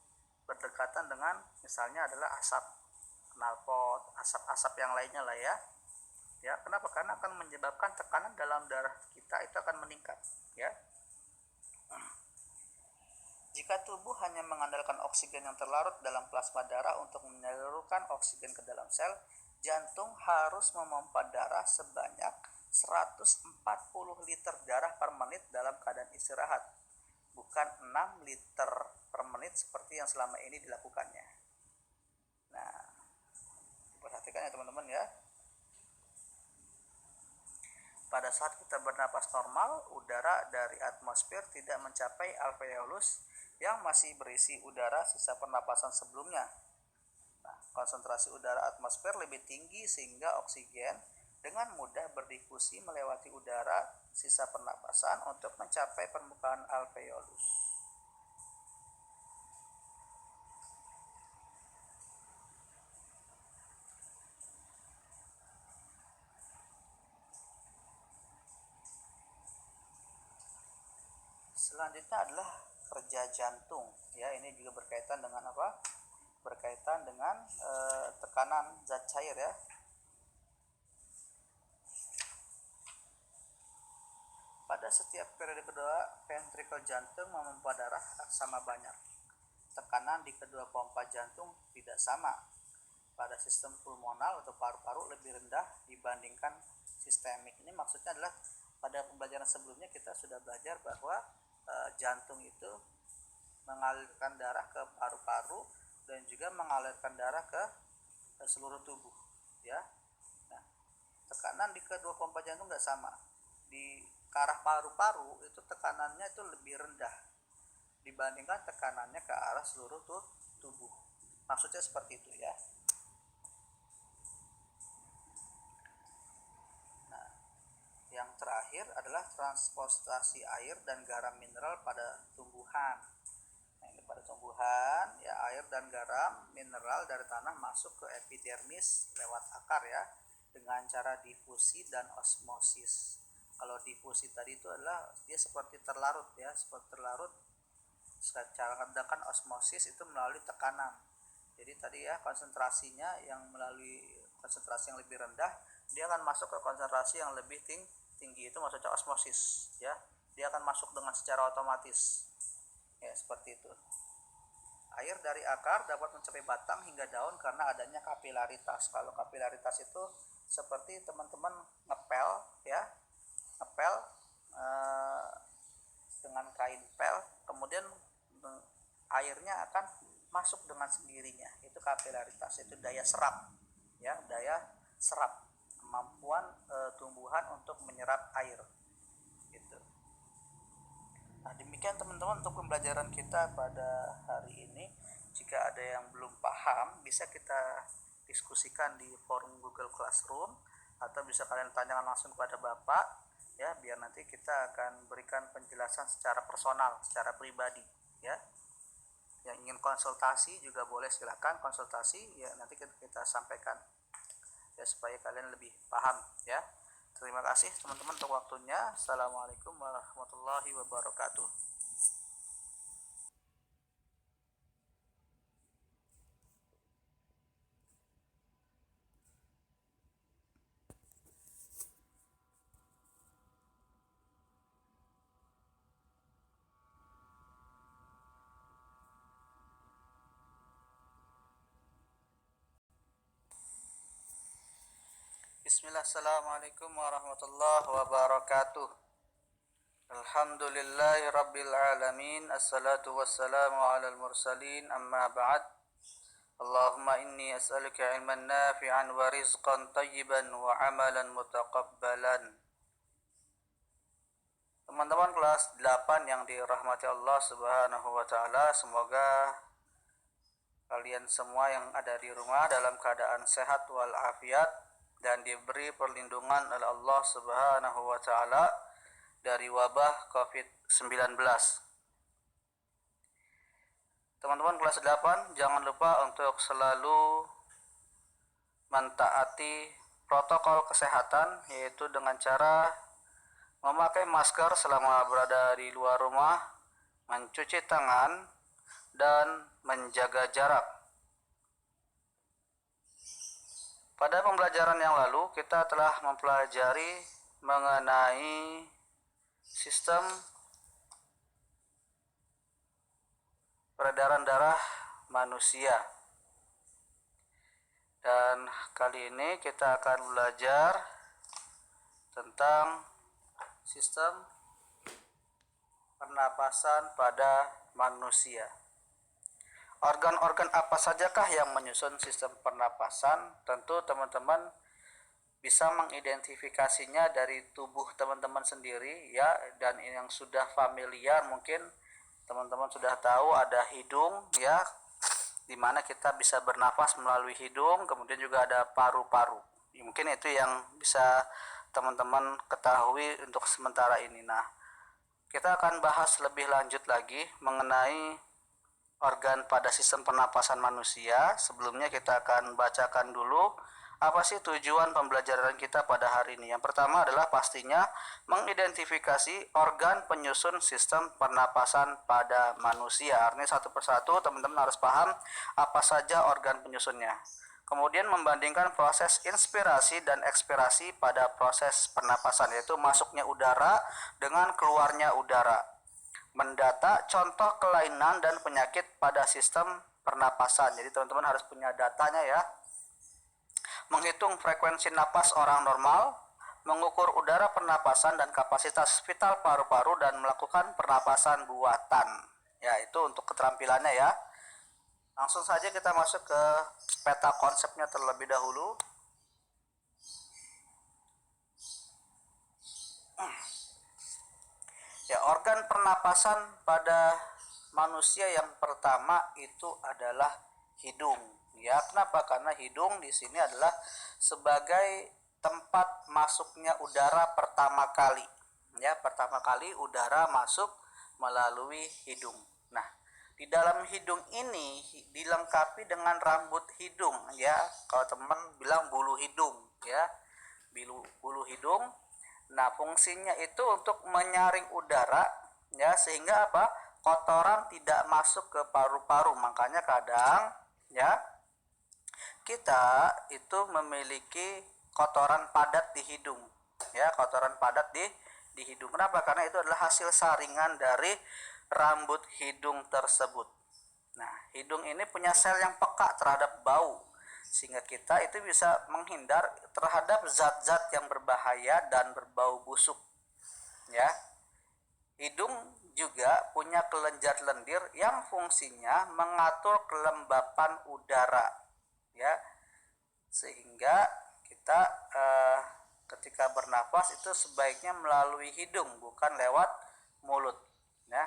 Speaker 1: berdekatan dengan misalnya adalah asap knalpot, asap-asap yang lainnya lah ya. Ya, kenapa? Karena akan menyebabkan tekanan dalam darah kita itu akan meningkat ya. Jika tubuh hanya mengandalkan oksigen yang terlarut dalam plasma darah untuk menyalurkan oksigen ke dalam sel, jantung harus memompa darah sebanyak 140 liter darah per menit dalam keadaan istirahat, bukan 6 liter per menit seperti yang selama ini dilakukannya. Nah, perhatikan ya teman-teman ya. Pada saat kita bernapas normal, udara dari atmosfer tidak mencapai alveolus yang masih berisi udara sisa pernapasan sebelumnya. Nah, konsentrasi udara atmosfer lebih tinggi sehingga oksigen dengan mudah berdifusi melewati udara sisa pernapasan untuk mencapai permukaan alveolus. Selanjutnya adalah kerja jantung ya, ini juga berkaitan dengan apa? Berkaitan dengan tekanan zat cair ya. Pada setiap periode kedua, ventrikel jantung memompa darah sama banyak. Tekanan di kedua pompa jantung tidak sama. Pada sistem pulmonal atau paru-paru lebih rendah dibandingkan sistemik. Ini maksudnya adalah pada pembelajaran sebelumnya kita sudah belajar bahwa jantung itu mengalirkan darah ke paru-paru dan juga mengalirkan darah ke seluruh tubuh ya. Nah, tekanan di kedua pompa jantung nggak sama. Di ke arah paru-paru itu tekanannya itu lebih rendah dibandingkan tekanannya ke arah seluruh tubuh. Maksudnya seperti itu ya. Nah, yang terakhir adalah transportasi air dan garam mineral pada tumbuhan. Nah, ini pada tumbuhan ya, air dan garam mineral dari tanah masuk ke epidermis lewat akar ya, dengan cara difusi dan osmosis. Kalau difusi tadi itu adalah dia seperti terlarut ya, seperti terlarut. Sedangkan osmosis itu melalui tekanan. Jadi tadi ya, konsentrasinya yang melalui konsentrasi yang lebih rendah, dia akan masuk ke konsentrasi yang lebih tinggi, itu maksudnya osmosis ya. Dia akan masuk dengan secara otomatis ya, seperti itu. Air dari akar dapat mencapai batang hingga daun karena adanya kapilaritas. Kalau kapilaritas itu seperti teman-teman ngepel ya, ngepel dengan kain pel, kemudian airnya akan masuk dengan sendirinya. Itu kapilaritas, itu daya serap ya, daya serap, kemampuan tumbuhan untuk menyerap air gitu. Nah, demikian teman-teman untuk pembelajaran kita pada hari ini. Jika ada yang belum paham, bisa kita diskusikan di forum Google Classroom atau bisa kalian tanyakan langsung kepada Bapak ya, biar nanti kita akan berikan penjelasan secara personal, secara pribadi ya. Yang ingin konsultasi juga boleh, silakan konsultasi ya, nanti kita sampaikan ya supaya kalian lebih paham ya. Terima kasih teman-teman untuk waktunya. Assalamualaikum warahmatullahi wabarakatuh. Bismillah, assalamualaikum warahmatullahi wabarakatuh. Alhamdulillahi rabbil alamin, assalatu wassalamu alal mursalin, amma ba'd. Allahumma inni as'aluka ilman nafi'an wa rizqan tayyiban wa amalan mutaqabbalan. Teman-teman kelas 8 yang dirahmati Allah Subhanahu wa taala, semoga kalian semua yang ada di rumah dalam keadaan sehat walafiat dan diberi perlindungan oleh Allah Subhanahu wa taala dari wabah COVID-19. Teman-teman kelas 8, jangan lupa untuk selalu mentaati protokol kesehatan, yaitu dengan cara memakai masker selama berada di luar rumah, mencuci tangan, dan menjaga jarak. Pada pembelajaran yang lalu kita telah mempelajari mengenai sistem peredaran darah manusia. Dan kali ini kita akan belajar tentang sistem pernapasan pada manusia. Organ-organ apa sajakah yang menyusun sistem pernapasan? Tentu teman-teman bisa mengidentifikasinya dari tubuh teman-teman sendiri ya, dan yang sudah familiar mungkin teman-teman sudah tahu ada hidung ya, dimana kita bisa bernafas melalui hidung, kemudian juga ada paru-paru. Mungkin itu yang bisa teman-teman ketahui untuk sementara ini. Nah, kita akan bahas lebih lanjut lagi mengenai organ pada sistem pernapasan manusia. Sebelumnya kita akan bacakan dulu apa sih tujuan pembelajaran kita pada hari ini. Yang pertama adalah pastinya mengidentifikasi organ penyusun sistem pernapasan pada manusia. Artinya satu persatu teman-teman harus paham apa saja organ penyusunnya. Kemudian membandingkan proses inspirasi dan ekspirasi pada proses pernapasan, yaitu masuknya udara dengan keluarnya udara. Mendata contoh kelainan dan penyakit pada sistem pernapasan. Jadi teman-teman harus punya datanya ya. Menghitung frekuensi napas orang normal, mengukur udara pernapasan dan kapasitas vital paru-paru, dan melakukan pernapasan buatan. Ya, itu untuk keterampilannya ya. Langsung saja kita masuk ke peta konsepnya terlebih dahulu. organ pernapasan pada manusia yang pertama itu adalah hidung. Ya, kenapa? Karena hidung di sini adalah sebagai tempat masuknya udara pertama kali. Ya, pertama kali udara masuk melalui hidung. Nah, di dalam hidung ini dilengkapi dengan rambut hidung, ya. Kalau teman bilang bulu hidung, ya. Bulu hidung. Nah, fungsinya itu untuk menyaring udara, ya, sehingga apa? Kotoran tidak masuk ke paru-paru. Makanya kadang, ya, kita itu memiliki kotoran padat di hidung, ya, kotoran padat di hidung. Kenapa? Karena itu adalah hasil saringan dari rambut hidung tersebut. Nah, hidung ini punya sel yang peka terhadap bau, sehingga kita itu bisa menghindar terhadap zat-zat yang berbahaya dan berbau busuk. Ya, hidung juga punya kelenjar lendir yang fungsinya mengatur kelembapan udara, ya, sehingga kita ketika bernapas itu sebaiknya melalui hidung, bukan lewat mulut, ya.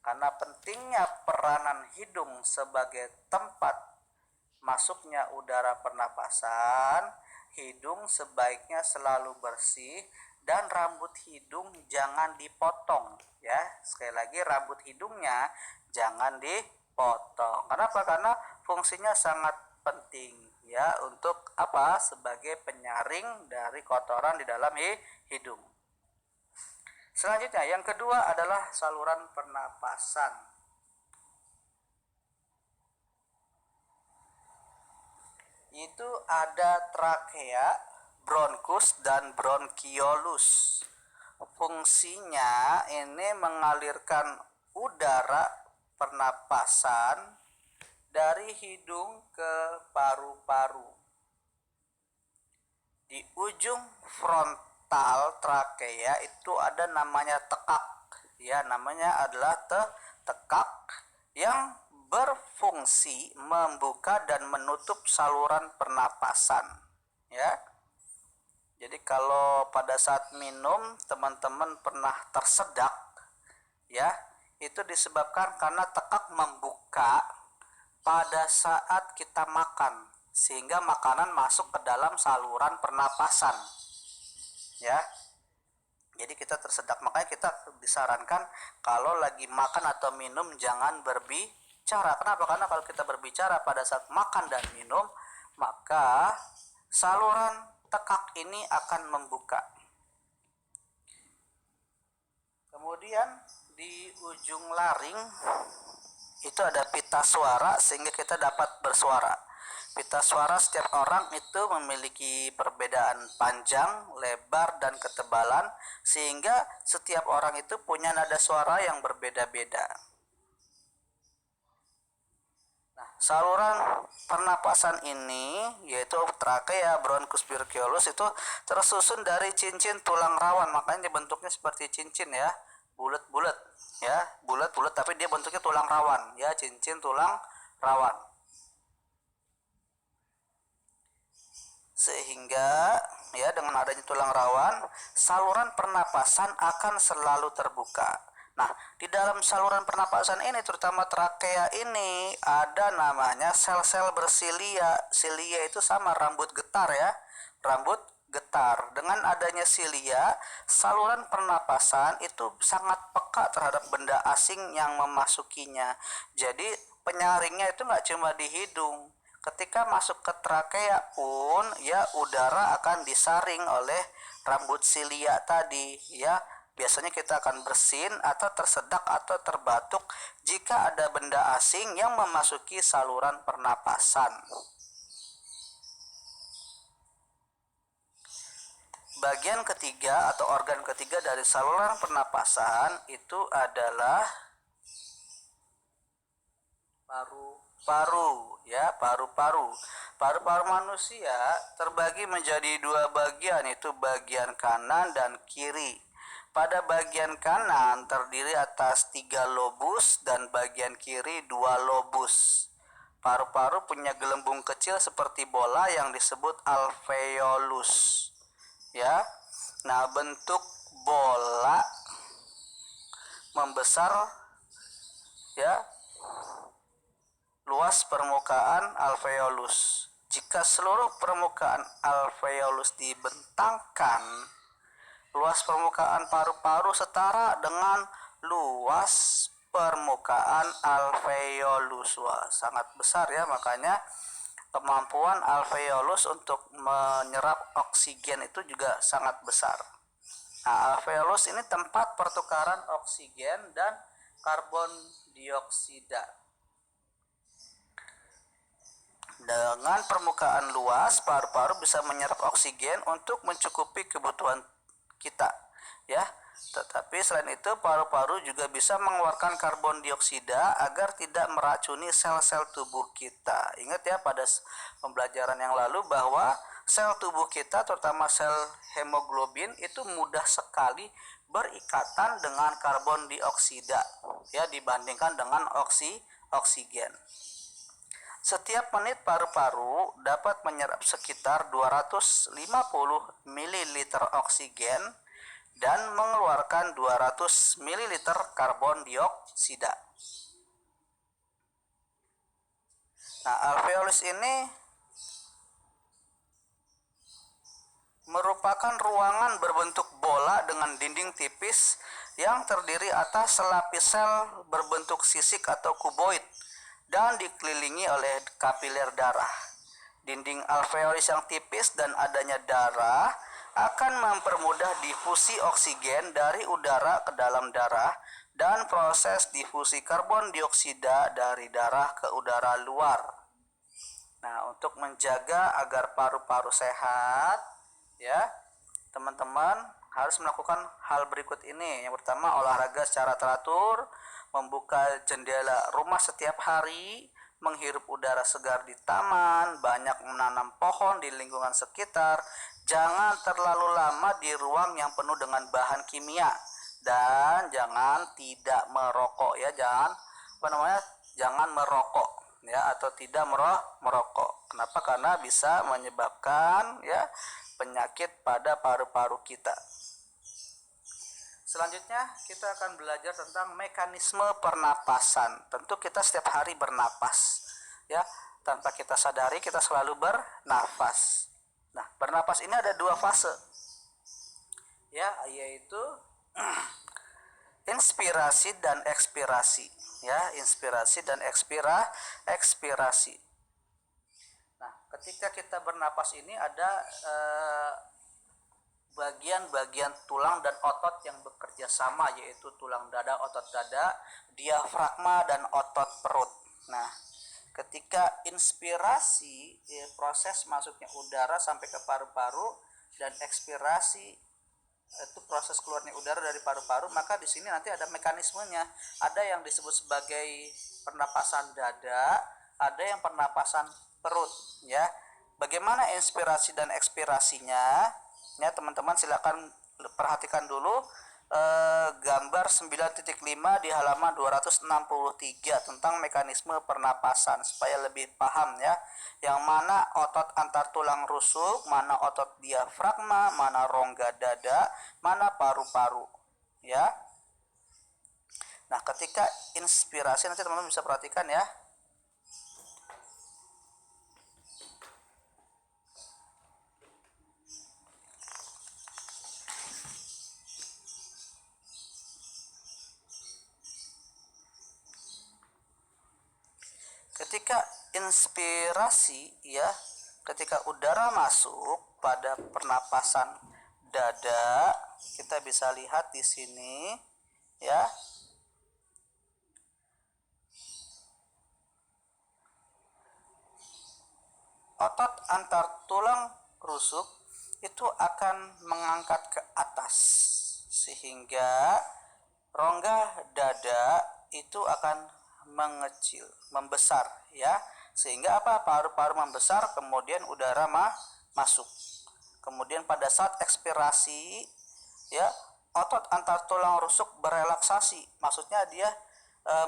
Speaker 1: Karena pentingnya peranan hidung sebagai tempat masuknya udara pernapasan, hidung sebaiknya selalu bersih dan rambut hidung jangan dipotong, ya. Sekali lagi, rambut hidungnya jangan dipotong. Kenapa? Karena fungsinya sangat penting, ya, untuk apa? Sebagai penyaring dari kotoran di dalam hidung. Selanjutnya, yang kedua adalah saluran pernapasan. Itu ada trakea, bronkus, dan bronkiolus. Fungsinya ini mengalirkan udara pernapasan dari hidung ke paru-paru. Di ujung frontal trakea itu ada namanya tekak, ya, namanya adalah tekak yang berfungsi membuka dan menutup saluran pernapasan, ya. Jadi kalau pada saat minum teman-teman pernah tersedak, ya, itu disebabkan karena tekak membuka pada saat kita makan, sehingga makanan masuk ke dalam saluran pernapasan, ya. Jadi kita tersedak. Makanya kita disarankan kalau lagi makan atau minum jangan berbicara. Kenapa? Karena kalau kita berbicara pada saat makan dan minum, maka saluran tekak ini akan membuka. Kemudian di ujung laring itu ada pita suara sehingga kita dapat bersuara. Pita suara setiap orang itu memiliki perbedaan panjang, lebar, dan ketebalan, sehingga setiap orang itu punya nada suara yang berbeda-beda. Nah, saluran pernapasan ini yaitu trakea, bronkus, bronkiolus itu tersusun dari cincin tulang rawan, makanya bentuknya seperti cincin, ya, bulat-bulat, ya, bulat-bulat tapi dia bentuknya tulang rawan, ya, cincin tulang rawan. Sehingga, ya, dengan adanya tulang rawan, saluran pernapasan akan selalu terbuka. Nah, di dalam saluran pernapasan ini, terutama trakea ini, ada namanya sel-sel bersilia. Silia itu sama rambut getar, ya, rambut getar. Dengan adanya silia, saluran pernapasan itu sangat peka terhadap benda asing yang memasukinya. Jadi penyaringnya itu nggak cuma di hidung. Ketika masuk ke trakea pun, ya, udara akan disaring oleh rambut silia tadi, ya. Biasanya kita akan bersin atau tersedak atau terbatuk jika ada benda asing yang memasuki saluran pernapasan. Bagian ketiga atau organ ketiga dari saluran pernapasan itu adalah paru-paru, ya, paru-paru. Paru-paru manusia terbagi menjadi dua bagian, itu bagian kanan dan kiri. Pada bagian kanan terdiri atas 3 lobus dan bagian kiri 2 lobus. Paru-paru punya gelembung kecil seperti bola yang disebut alveolus, ya. Nah, bentuk bola membesar ya luas permukaan alveolus. Jika seluruh permukaan alveolus dibentangkan, luas permukaan paru-paru setara dengan luas permukaan alveolus. Wah, sangat besar ya, makanya kemampuan alveolus untuk menyerap oksigen itu juga sangat besar. Nah, alveolus ini tempat pertukaran oksigen dan karbon dioksida. Dengan permukaan luas, paru-paru bisa menyerap oksigen untuk mencukupi kebutuhan kita, ya. Tetapi selain itu, paru-paru juga bisa mengeluarkan karbon dioksida agar tidak meracuni sel-sel tubuh kita. Ingat ya, pada pembelajaran yang lalu bahwa sel tubuh kita, terutama sel hemoglobin, itu mudah sekali berikatan dengan karbon dioksida, ya, dibandingkan dengan oksigen. Setiap menit paru-paru dapat menyerap sekitar 250 ml oksigen dan mengeluarkan 200 ml karbon dioksida. Nah, alveolus ini merupakan ruangan berbentuk bola dengan dinding tipis yang terdiri atas selapis sel berbentuk sisik atau kuboid dan dikelilingi oleh kapiler darah. Dinding alveolus yang tipis dan adanya darah akan mempermudah difusi oksigen dari udara ke dalam darah dan proses difusi karbon dioksida dari darah ke udara luar. Nah, untuk menjaga agar paru-paru sehat, ya, teman-teman harus melakukan hal berikut ini. Yang pertama, olahraga secara teratur, membuka jendela rumah setiap hari, menghirup udara segar di taman, banyak menanam pohon di lingkungan sekitar, jangan terlalu lama di ruang yang penuh dengan bahan kimia, dan jangan tidak merokok ya, jangan merokok ya, atau tidak merokok. Kenapa? Karena bisa menyebabkan ya penyakit pada paru-paru kita. Selanjutnya kita akan belajar tentang mekanisme pernapasan. Tentu kita setiap hari bernapas, ya, tanpa kita sadari kita selalu bernapas. Nah, bernapas ini ada dua fase, ya, yaitu inspirasi dan ekspirasi, ya, inspirasi dan ekspirasi. Nah, ketika kita bernapas ini ada bagian-bagian tulang dan otot yang bekerja sama, yaitu tulang dada, otot dada, diafragma, dan otot perut. Nah, ketika inspirasi, proses masuknya udara sampai ke paru-paru, dan ekspirasi itu proses keluarnya udara dari paru-paru, maka di sini nanti ada mekanismenya. Ada yang disebut sebagai pernapasan dada, ada yang pernapasan perut, ya. Bagaimana inspirasi dan ekspirasinya? Ya, teman-teman silakan perhatikan dulu gambar 9.5 di halaman 263 tentang mekanisme pernapasan supaya lebih paham ya. Yang mana otot antar tulang rusuk, mana otot diafragma, mana rongga dada, mana paru-paru ya. Nah, ketika inspirasi nanti teman-teman bisa perhatikan ya. Ketika inspirasi ya, ketika udara masuk pada pernapasan dada, kita bisa lihat di sini ya. Otot antar tulang rusuk itu akan mengangkat ke atas sehingga rongga dada itu akan mengecil, membesar ya. Sehingga apa? Paru-paru membesar, kemudian udara masuk. Kemudian pada saat ekspirasi ya, otot antar tulang rusuk berelaksasi. Maksudnya dia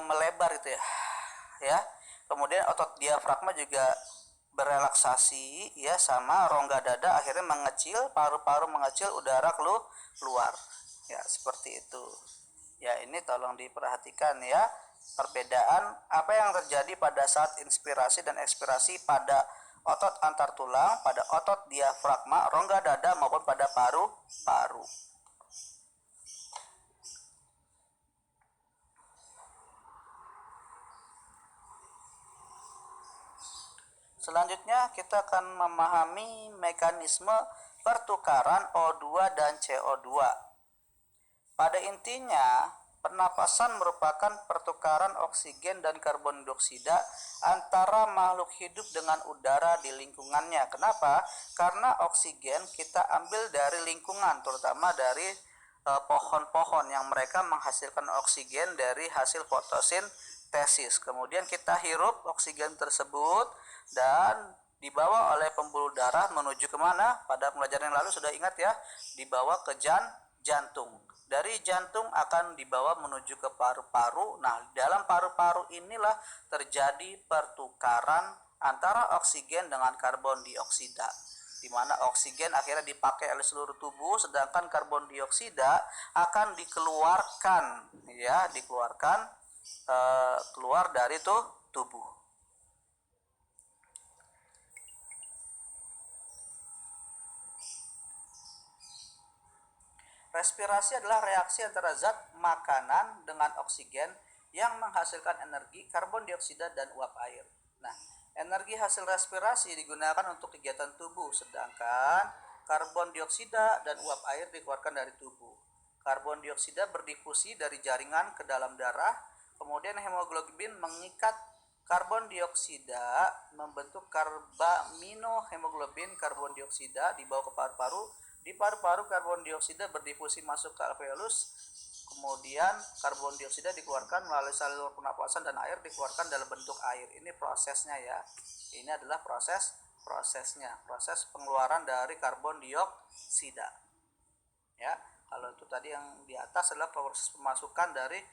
Speaker 1: melebar itu ya. Ya. Kemudian otot diafragma juga berelaksasi ya, sama rongga dada akhirnya mengecil, paru-paru mengecil, udara keluar. Ya, seperti itu. Ya, ini tolong diperhatikan ya, perbedaan apa yang terjadi pada saat inspirasi dan ekspirasi pada otot antar tulang, pada otot diafragma, rongga dada maupun pada paru-paru. Selanjutnya kita akan memahami mekanisme pertukaran O2 dan CO2. Pada intinya, pernapasan merupakan pertukaran oksigen dan karbon dioksida antara makhluk hidup dengan udara di lingkungannya. Kenapa? Karena oksigen kita ambil dari lingkungan, terutama dari pohon-pohon yang mereka menghasilkan oksigen dari hasil fotosintesis. Kemudian kita hirup oksigen tersebut dan dibawa oleh pembuluh darah menuju kemana? Pada pelajaran yang lalu sudah ingat ya, dibawa ke jantung. Dari jantung akan dibawa menuju ke paru-paru. Nah, dalam paru-paru inilah terjadi pertukaran antara oksigen dengan karbon dioksida, di mana oksigen akhirnya dipakai oleh seluruh tubuh, sedangkan karbon dioksida akan dikeluarkan, ya, keluar dari tubuh. Respirasi adalah reaksi antara zat makanan dengan oksigen yang menghasilkan energi, karbon dioksida, dan uap air. Nah, energi hasil respirasi digunakan untuk kegiatan tubuh, sedangkan karbon dioksida dan uap air dikeluarkan dari tubuh. Karbon dioksida berdifusi dari jaringan ke dalam darah, kemudian hemoglobin mengikat karbon dioksida membentuk karbaminohemoglobin karbon dioksida dibawa ke paru-paru. Di paru-paru karbon dioksida berdifusi masuk ke alveolus, kemudian karbon dioksida dikeluarkan melalui saluran pernapasan dan air dikeluarkan dalam bentuk air. Ini prosesnya ya. Ini adalah prosesnya, proses pengeluaran dari karbon dioksida. Ya, kalau itu tadi yang di atas adalah proses pemasukan dari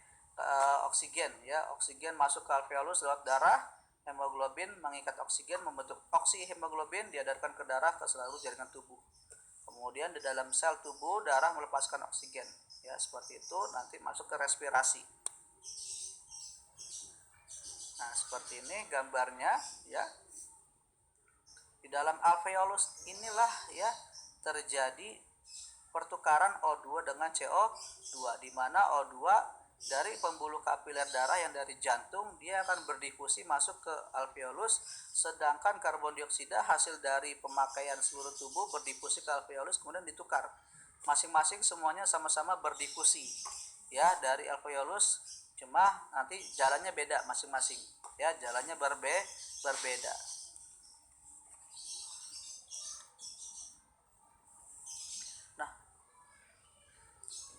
Speaker 1: oksigen ya. Oksigen masuk ke alveolus lewat darah, hemoglobin mengikat oksigen membentuk oksihemoglobin, diedarkan ke darah ke seluruh jaringan tubuh. Kemudian di dalam sel tubuh darah melepaskan oksigen ya, seperti itu. Nanti masuk ke respirasi. Nah, seperti ini gambarnya ya. Di dalam alveolus inilah ya terjadi pertukaran O2 dengan CO2, di mana O2 dari pembuluh kapiler darah yang dari jantung dia akan berdifusi masuk ke alveolus, sedangkan karbon dioksida hasil dari pemakaian seluruh tubuh berdifusi ke alveolus kemudian ditukar. Masing-masing semuanya sama-sama berdifusi ya dari alveolus, cuma nanti jalannya beda masing-masing ya, jalannya berbeda.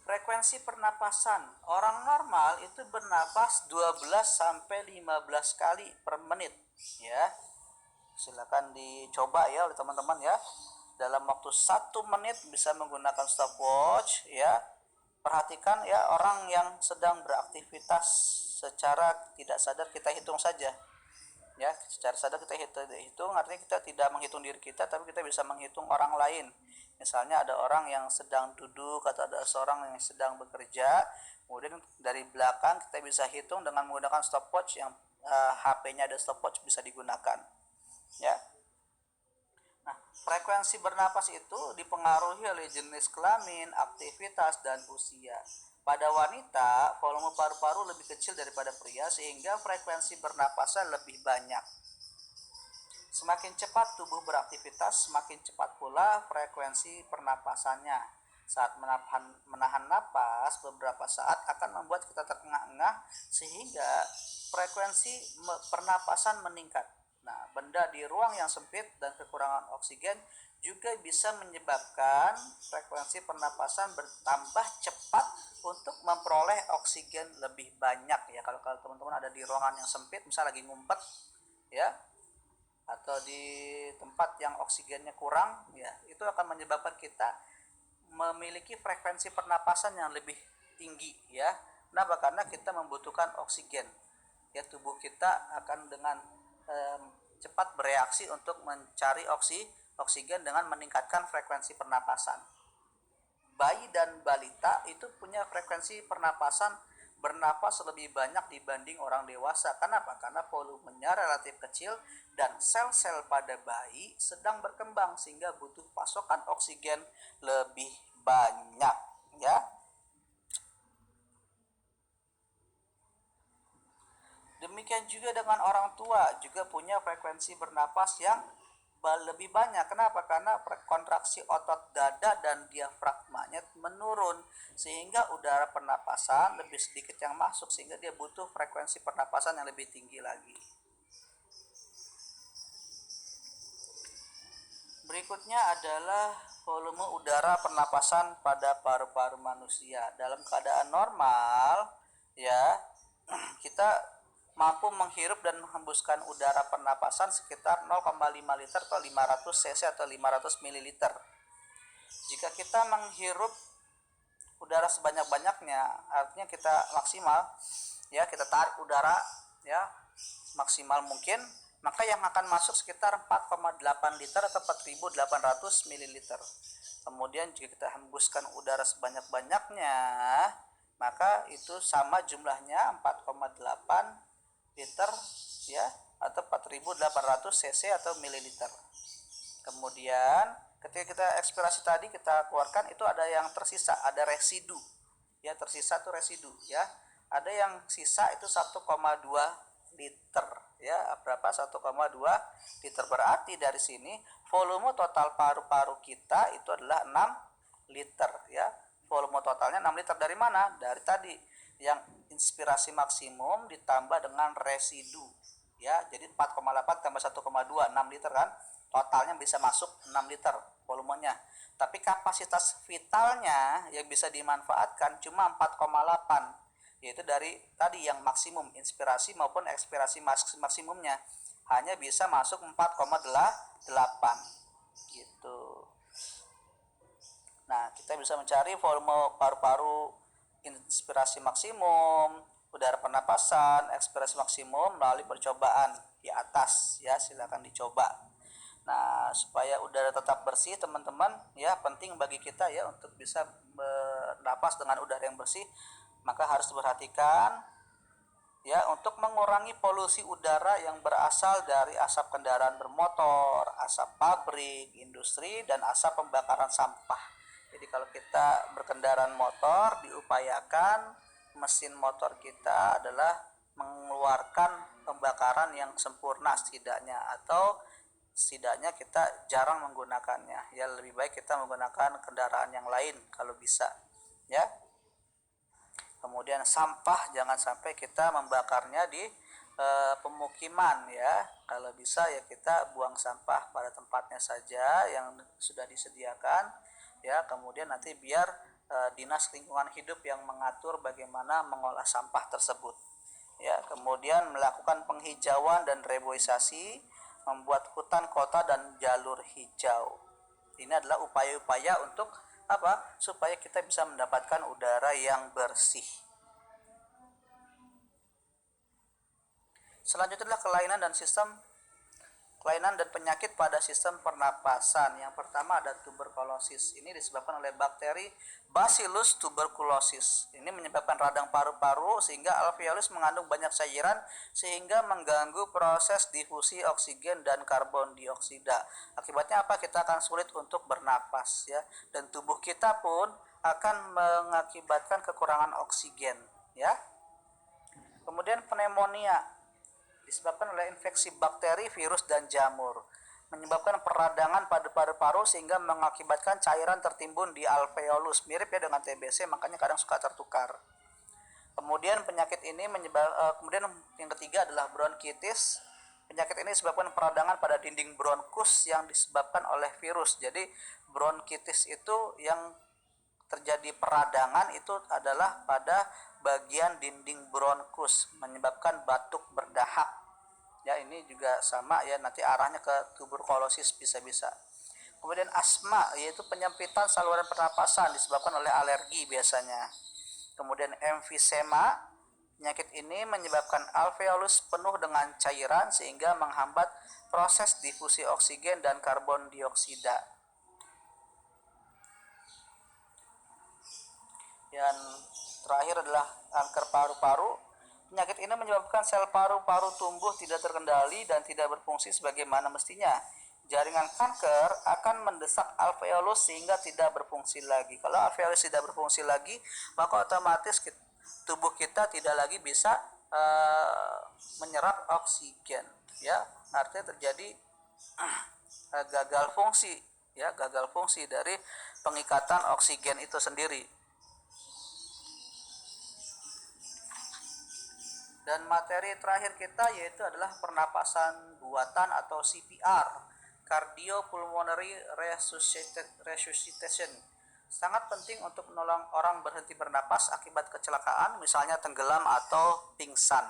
Speaker 1: Frekuensi pernapasan orang normal itu bernapas 12 sampai 15 kali per menit ya. Silakan dicoba ya oleh teman-teman ya. Dalam waktu 1 menit bisa menggunakan stopwatch ya. Perhatikan ya, orang yang sedang beraktivitas secara tidak sadar kita hitung saja. Ya, secara sadar kita hitung, artinya kita tidak menghitung diri kita, tapi kita bisa menghitung orang lain. Misalnya ada orang yang sedang duduk atau ada seorang yang sedang bekerja, kemudian dari belakang kita bisa hitung dengan menggunakan stopwatch yang HP-nya ada stopwatch bisa digunakan. Ya. Nah, frekuensi bernapas itu dipengaruhi oleh jenis kelamin, aktivitas, dan usia. Pada wanita, volume paru-paru lebih kecil daripada pria sehingga frekuensi bernapasnya lebih banyak. Semakin cepat tubuh beraktivitas, semakin cepat pula frekuensi pernapasannya. Saat menahan napas beberapa saat akan membuat kita terengah-engah sehingga frekuensi pernapasan meningkat. Nah, benda di ruang yang sempit dan kekurangan oksigen juga bisa menyebabkan frekuensi pernapasan bertambah cepat untuk memperoleh oksigen lebih banyak ya. Kalau teman-teman ada di ruangan yang sempit, misal lagi ngumpet ya, atau di tempat yang oksigennya kurang ya, itu akan menyebabkan kita memiliki frekuensi pernapasan yang lebih tinggi ya. Kenapa? Karena kita membutuhkan oksigen ya, tubuh kita akan dengan cepat bereaksi untuk mencari oksigen dengan meningkatkan frekuensi pernapasan. bayi dan balita itu punya frekuensi pernapasan bernapas lebih banyak dibanding orang dewasa. Kenapa? Karena volumenya relatif kecil dan sel-sel pada bayi sedang berkembang sehingga butuh pasokan oksigen lebih banyak, ya. Demikian juga dengan orang tua juga punya frekuensi bernapas yang lebih banyak. Kenapa? Karena kontraksi otot dada dan diafragmanya menurun sehingga udara pernapasan lebih sedikit yang masuk sehingga dia butuh frekuensi pernapasan yang lebih tinggi lagi. Berikutnya adalah volume udara pernapasan pada paru-paru manusia. Dalam keadaan normal, ya, kita mampu menghirup dan menghembuskan udara pernapasan sekitar 0,5 liter atau 500 cc atau 500 ml. Jika kita menghirup udara sebanyak-banyaknya, artinya kita maksimal, ya, kita tarik udara, ya, maksimal mungkin, maka yang akan masuk sekitar 4,8 liter atau 4.800 ml. Kemudian jika kita hembuskan udara sebanyak-banyaknya, maka itu sama jumlahnya 4,8 liter, ya, atau 4.800 cc atau mililiter. Kemudian ketika kita ekspirasi tadi kita keluarkan itu ada yang tersisa, ada residu, ya, tersisa itu residu, ya. Ada yang sisa itu 1,2 liter, ya. Berapa? 1,2 liter. Berarti dari sini volume total paru-paru kita itu adalah 6 liter, ya. Volume totalnya 6 liter dari mana? Dari tadi yang inspirasi maksimum ditambah dengan residu, ya. Jadi 4,8 tambah 1,2, 6 liter kan. Totalnya bisa masuk 6 liter volumenya. Tapi kapasitas vitalnya yang bisa dimanfaatkan cuma 4,8, yaitu dari tadi yang maksimum inspirasi maupun ekspirasi maksimumnya hanya bisa masuk 4,8 gitu. Nah, kita bisa mencari volume paru-paru inspirasi maksimum, udara pernapasan, ekspirasi maksimum melalui percobaan di atas, ya. Silakan dicoba. Nah, supaya udara tetap bersih teman-teman, ya, penting bagi kita, ya, untuk bisa bernapas dengan udara yang bersih, maka harus diperhatikan, ya, untuk mengurangi polusi udara yang berasal dari asap kendaraan bermotor, asap pabrik, industri, dan asap pembakaran sampah. Jadi kalau kita berkendaraan motor, diupayakan mesin motor kita adalah mengeluarkan pembakaran yang sempurna setidaknya, atau setidaknya kita jarang menggunakannya. Ya, lebih baik kita menggunakan kendaraan yang lain kalau bisa, ya. Kemudian sampah jangan sampai kita membakarnya di pemukiman, ya. Kalau bisa ya kita buang sampah pada tempatnya saja yang sudah disediakan, ya. Kemudian nanti biar dinas lingkungan hidup yang mengatur bagaimana mengolah sampah tersebut, ya. Kemudian melakukan penghijauan dan reboisasi, membuat hutan kota dan jalur hijau. Ini adalah upaya-upaya untuk apa? Supaya kita bisa mendapatkan udara yang bersih. Selanjutnya adalah kelainan dan penyakit pada sistem pernapasan. Yang pertama ada tuberkulosis. Ini disebabkan oleh bakteri Bacillus tuberculosis. Ini menyebabkan radang paru-paru sehingga alveolus mengandung banyak cairan sehingga mengganggu proses difusi oksigen dan karbon dioksida. Akibatnya apa? Kita akan sulit untuk bernapas, ya. Dan tubuh kita pun akan mengakibatkan kekurangan oksigen, ya. Kemudian pneumonia disebabkan oleh infeksi bakteri, virus, dan jamur, menyebabkan peradangan pada paru-paru sehingga mengakibatkan cairan tertimbun di alveolus. Mirip, ya, dengan TBC, makanya kadang suka tertukar. Kemudian penyakit ini kemudian yang ketiga adalah bronkitis. Penyakit ini disebabkan peradangan pada dinding bronkus yang disebabkan oleh virus. Jadi bronkitis itu yang terjadi peradangan itu adalah pada bagian dinding bronkus, menyebabkan batuk berdahak, ya. Ini juga sama, ya, nanti arahnya ke tuberkulosis bisa-bisa. Kemudian asma, yaitu penyempitan saluran pernapasan disebabkan oleh alergi biasanya. Kemudian emfisema, penyakit ini menyebabkan alveolus penuh dengan cairan sehingga menghambat proses difusi oksigen dan karbon dioksida. Dan terakhir adalah kanker paru-paru. Penyakit ini menyebabkan sel paru-paru tumbuh tidak terkendali dan tidak berfungsi sebagaimana mestinya. Jaringan kanker akan mendesak alveolus sehingga tidak berfungsi lagi. Kalau alveolus tidak berfungsi lagi, maka otomatis tubuh kita tidak lagi bisa menyerap oksigen, ya. Artinya terjadi gagal fungsi, ya, gagal fungsi dari pengikatan oksigen itu sendiri. Dan materi terakhir kita yaitu adalah pernapasan buatan atau CPR, cardiopulmonary resuscitation. Sangat penting untuk menolong orang berhenti bernapas akibat kecelakaan, misalnya tenggelam atau pingsan.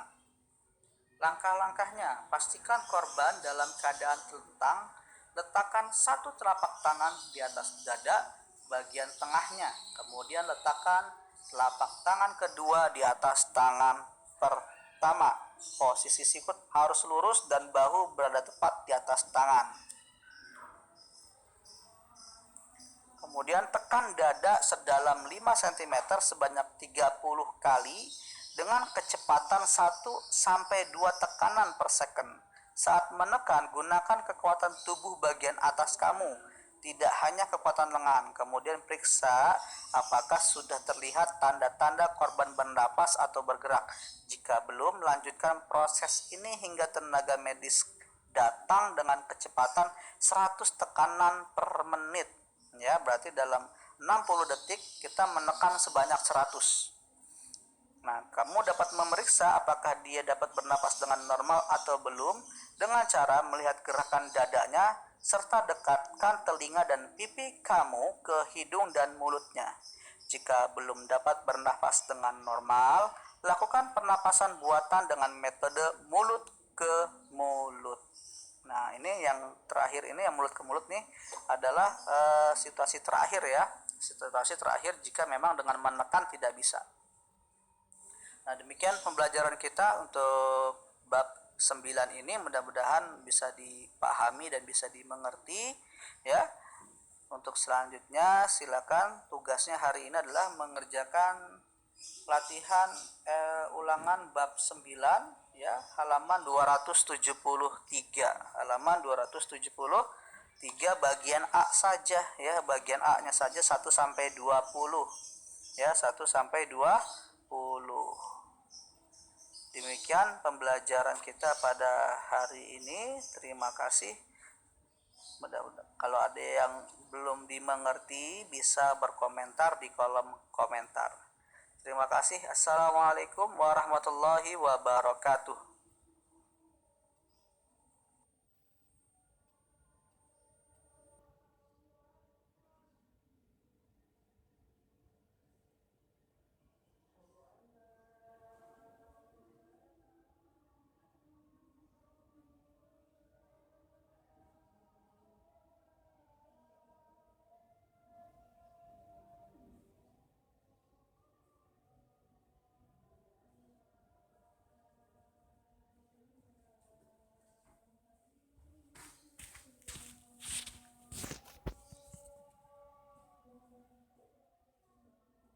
Speaker 1: Langkah-langkahnya, pastikan korban dalam keadaan telentang, letakkan satu telapak tangan di atas dada bagian tengahnya, kemudian letakkan telapak tangan kedua di atas tangan pertama. Posisi sikut harus lurus dan bahu berada tepat di atas tangan. Kemudian tekan dada sedalam 5 cm sebanyak 30 kali dengan kecepatan 1-2 tekanan per second. Saat menekan, gunakan kekuatan tubuh bagian atas kamu, tidak hanya kekuatan lengan. Kemudian periksa apakah sudah terlihat tanda-tanda korban bernapas atau bergerak. Jika belum, lanjutkan proses ini hingga tenaga medis datang dengan kecepatan 100 tekanan per menit. Ya, berarti dalam 60 detik kita menekan sebanyak 100. Nah, kamu dapat memeriksa apakah dia dapat bernapas dengan normal atau belum dengan cara melihat gerakan dadanya serta dekatkan telinga dan pipi kamu ke hidung dan mulutnya. Jika belum dapat bernapas dengan normal, lakukan pernapasan buatan dengan metode mulut ke mulut. Nah, ini yang terakhir ini, yang mulut ke mulut nih adalah situasi terakhir, ya. Situasi terakhir jika memang dengan menekan tidak bisa. Nah, demikian pembelajaran kita untuk bab 9 ini, mudah-mudahan bisa dipahami dan bisa dimengerti, ya. Untuk selanjutnya silakan, tugasnya hari ini adalah mengerjakan latihan ulangan bab 9, ya, halaman 273. Halaman 273 bagian A saja, ya, bagian A-nya saja 1 sampai 20. Ya, 1 sampai 20. Demikian pembelajaran kita pada hari ini. Terima kasih. Kalau ada yang belum dimengerti bisa berkomentar di kolom komentar. Terima kasih. Assalamualaikum warahmatullahi wabarakatuh.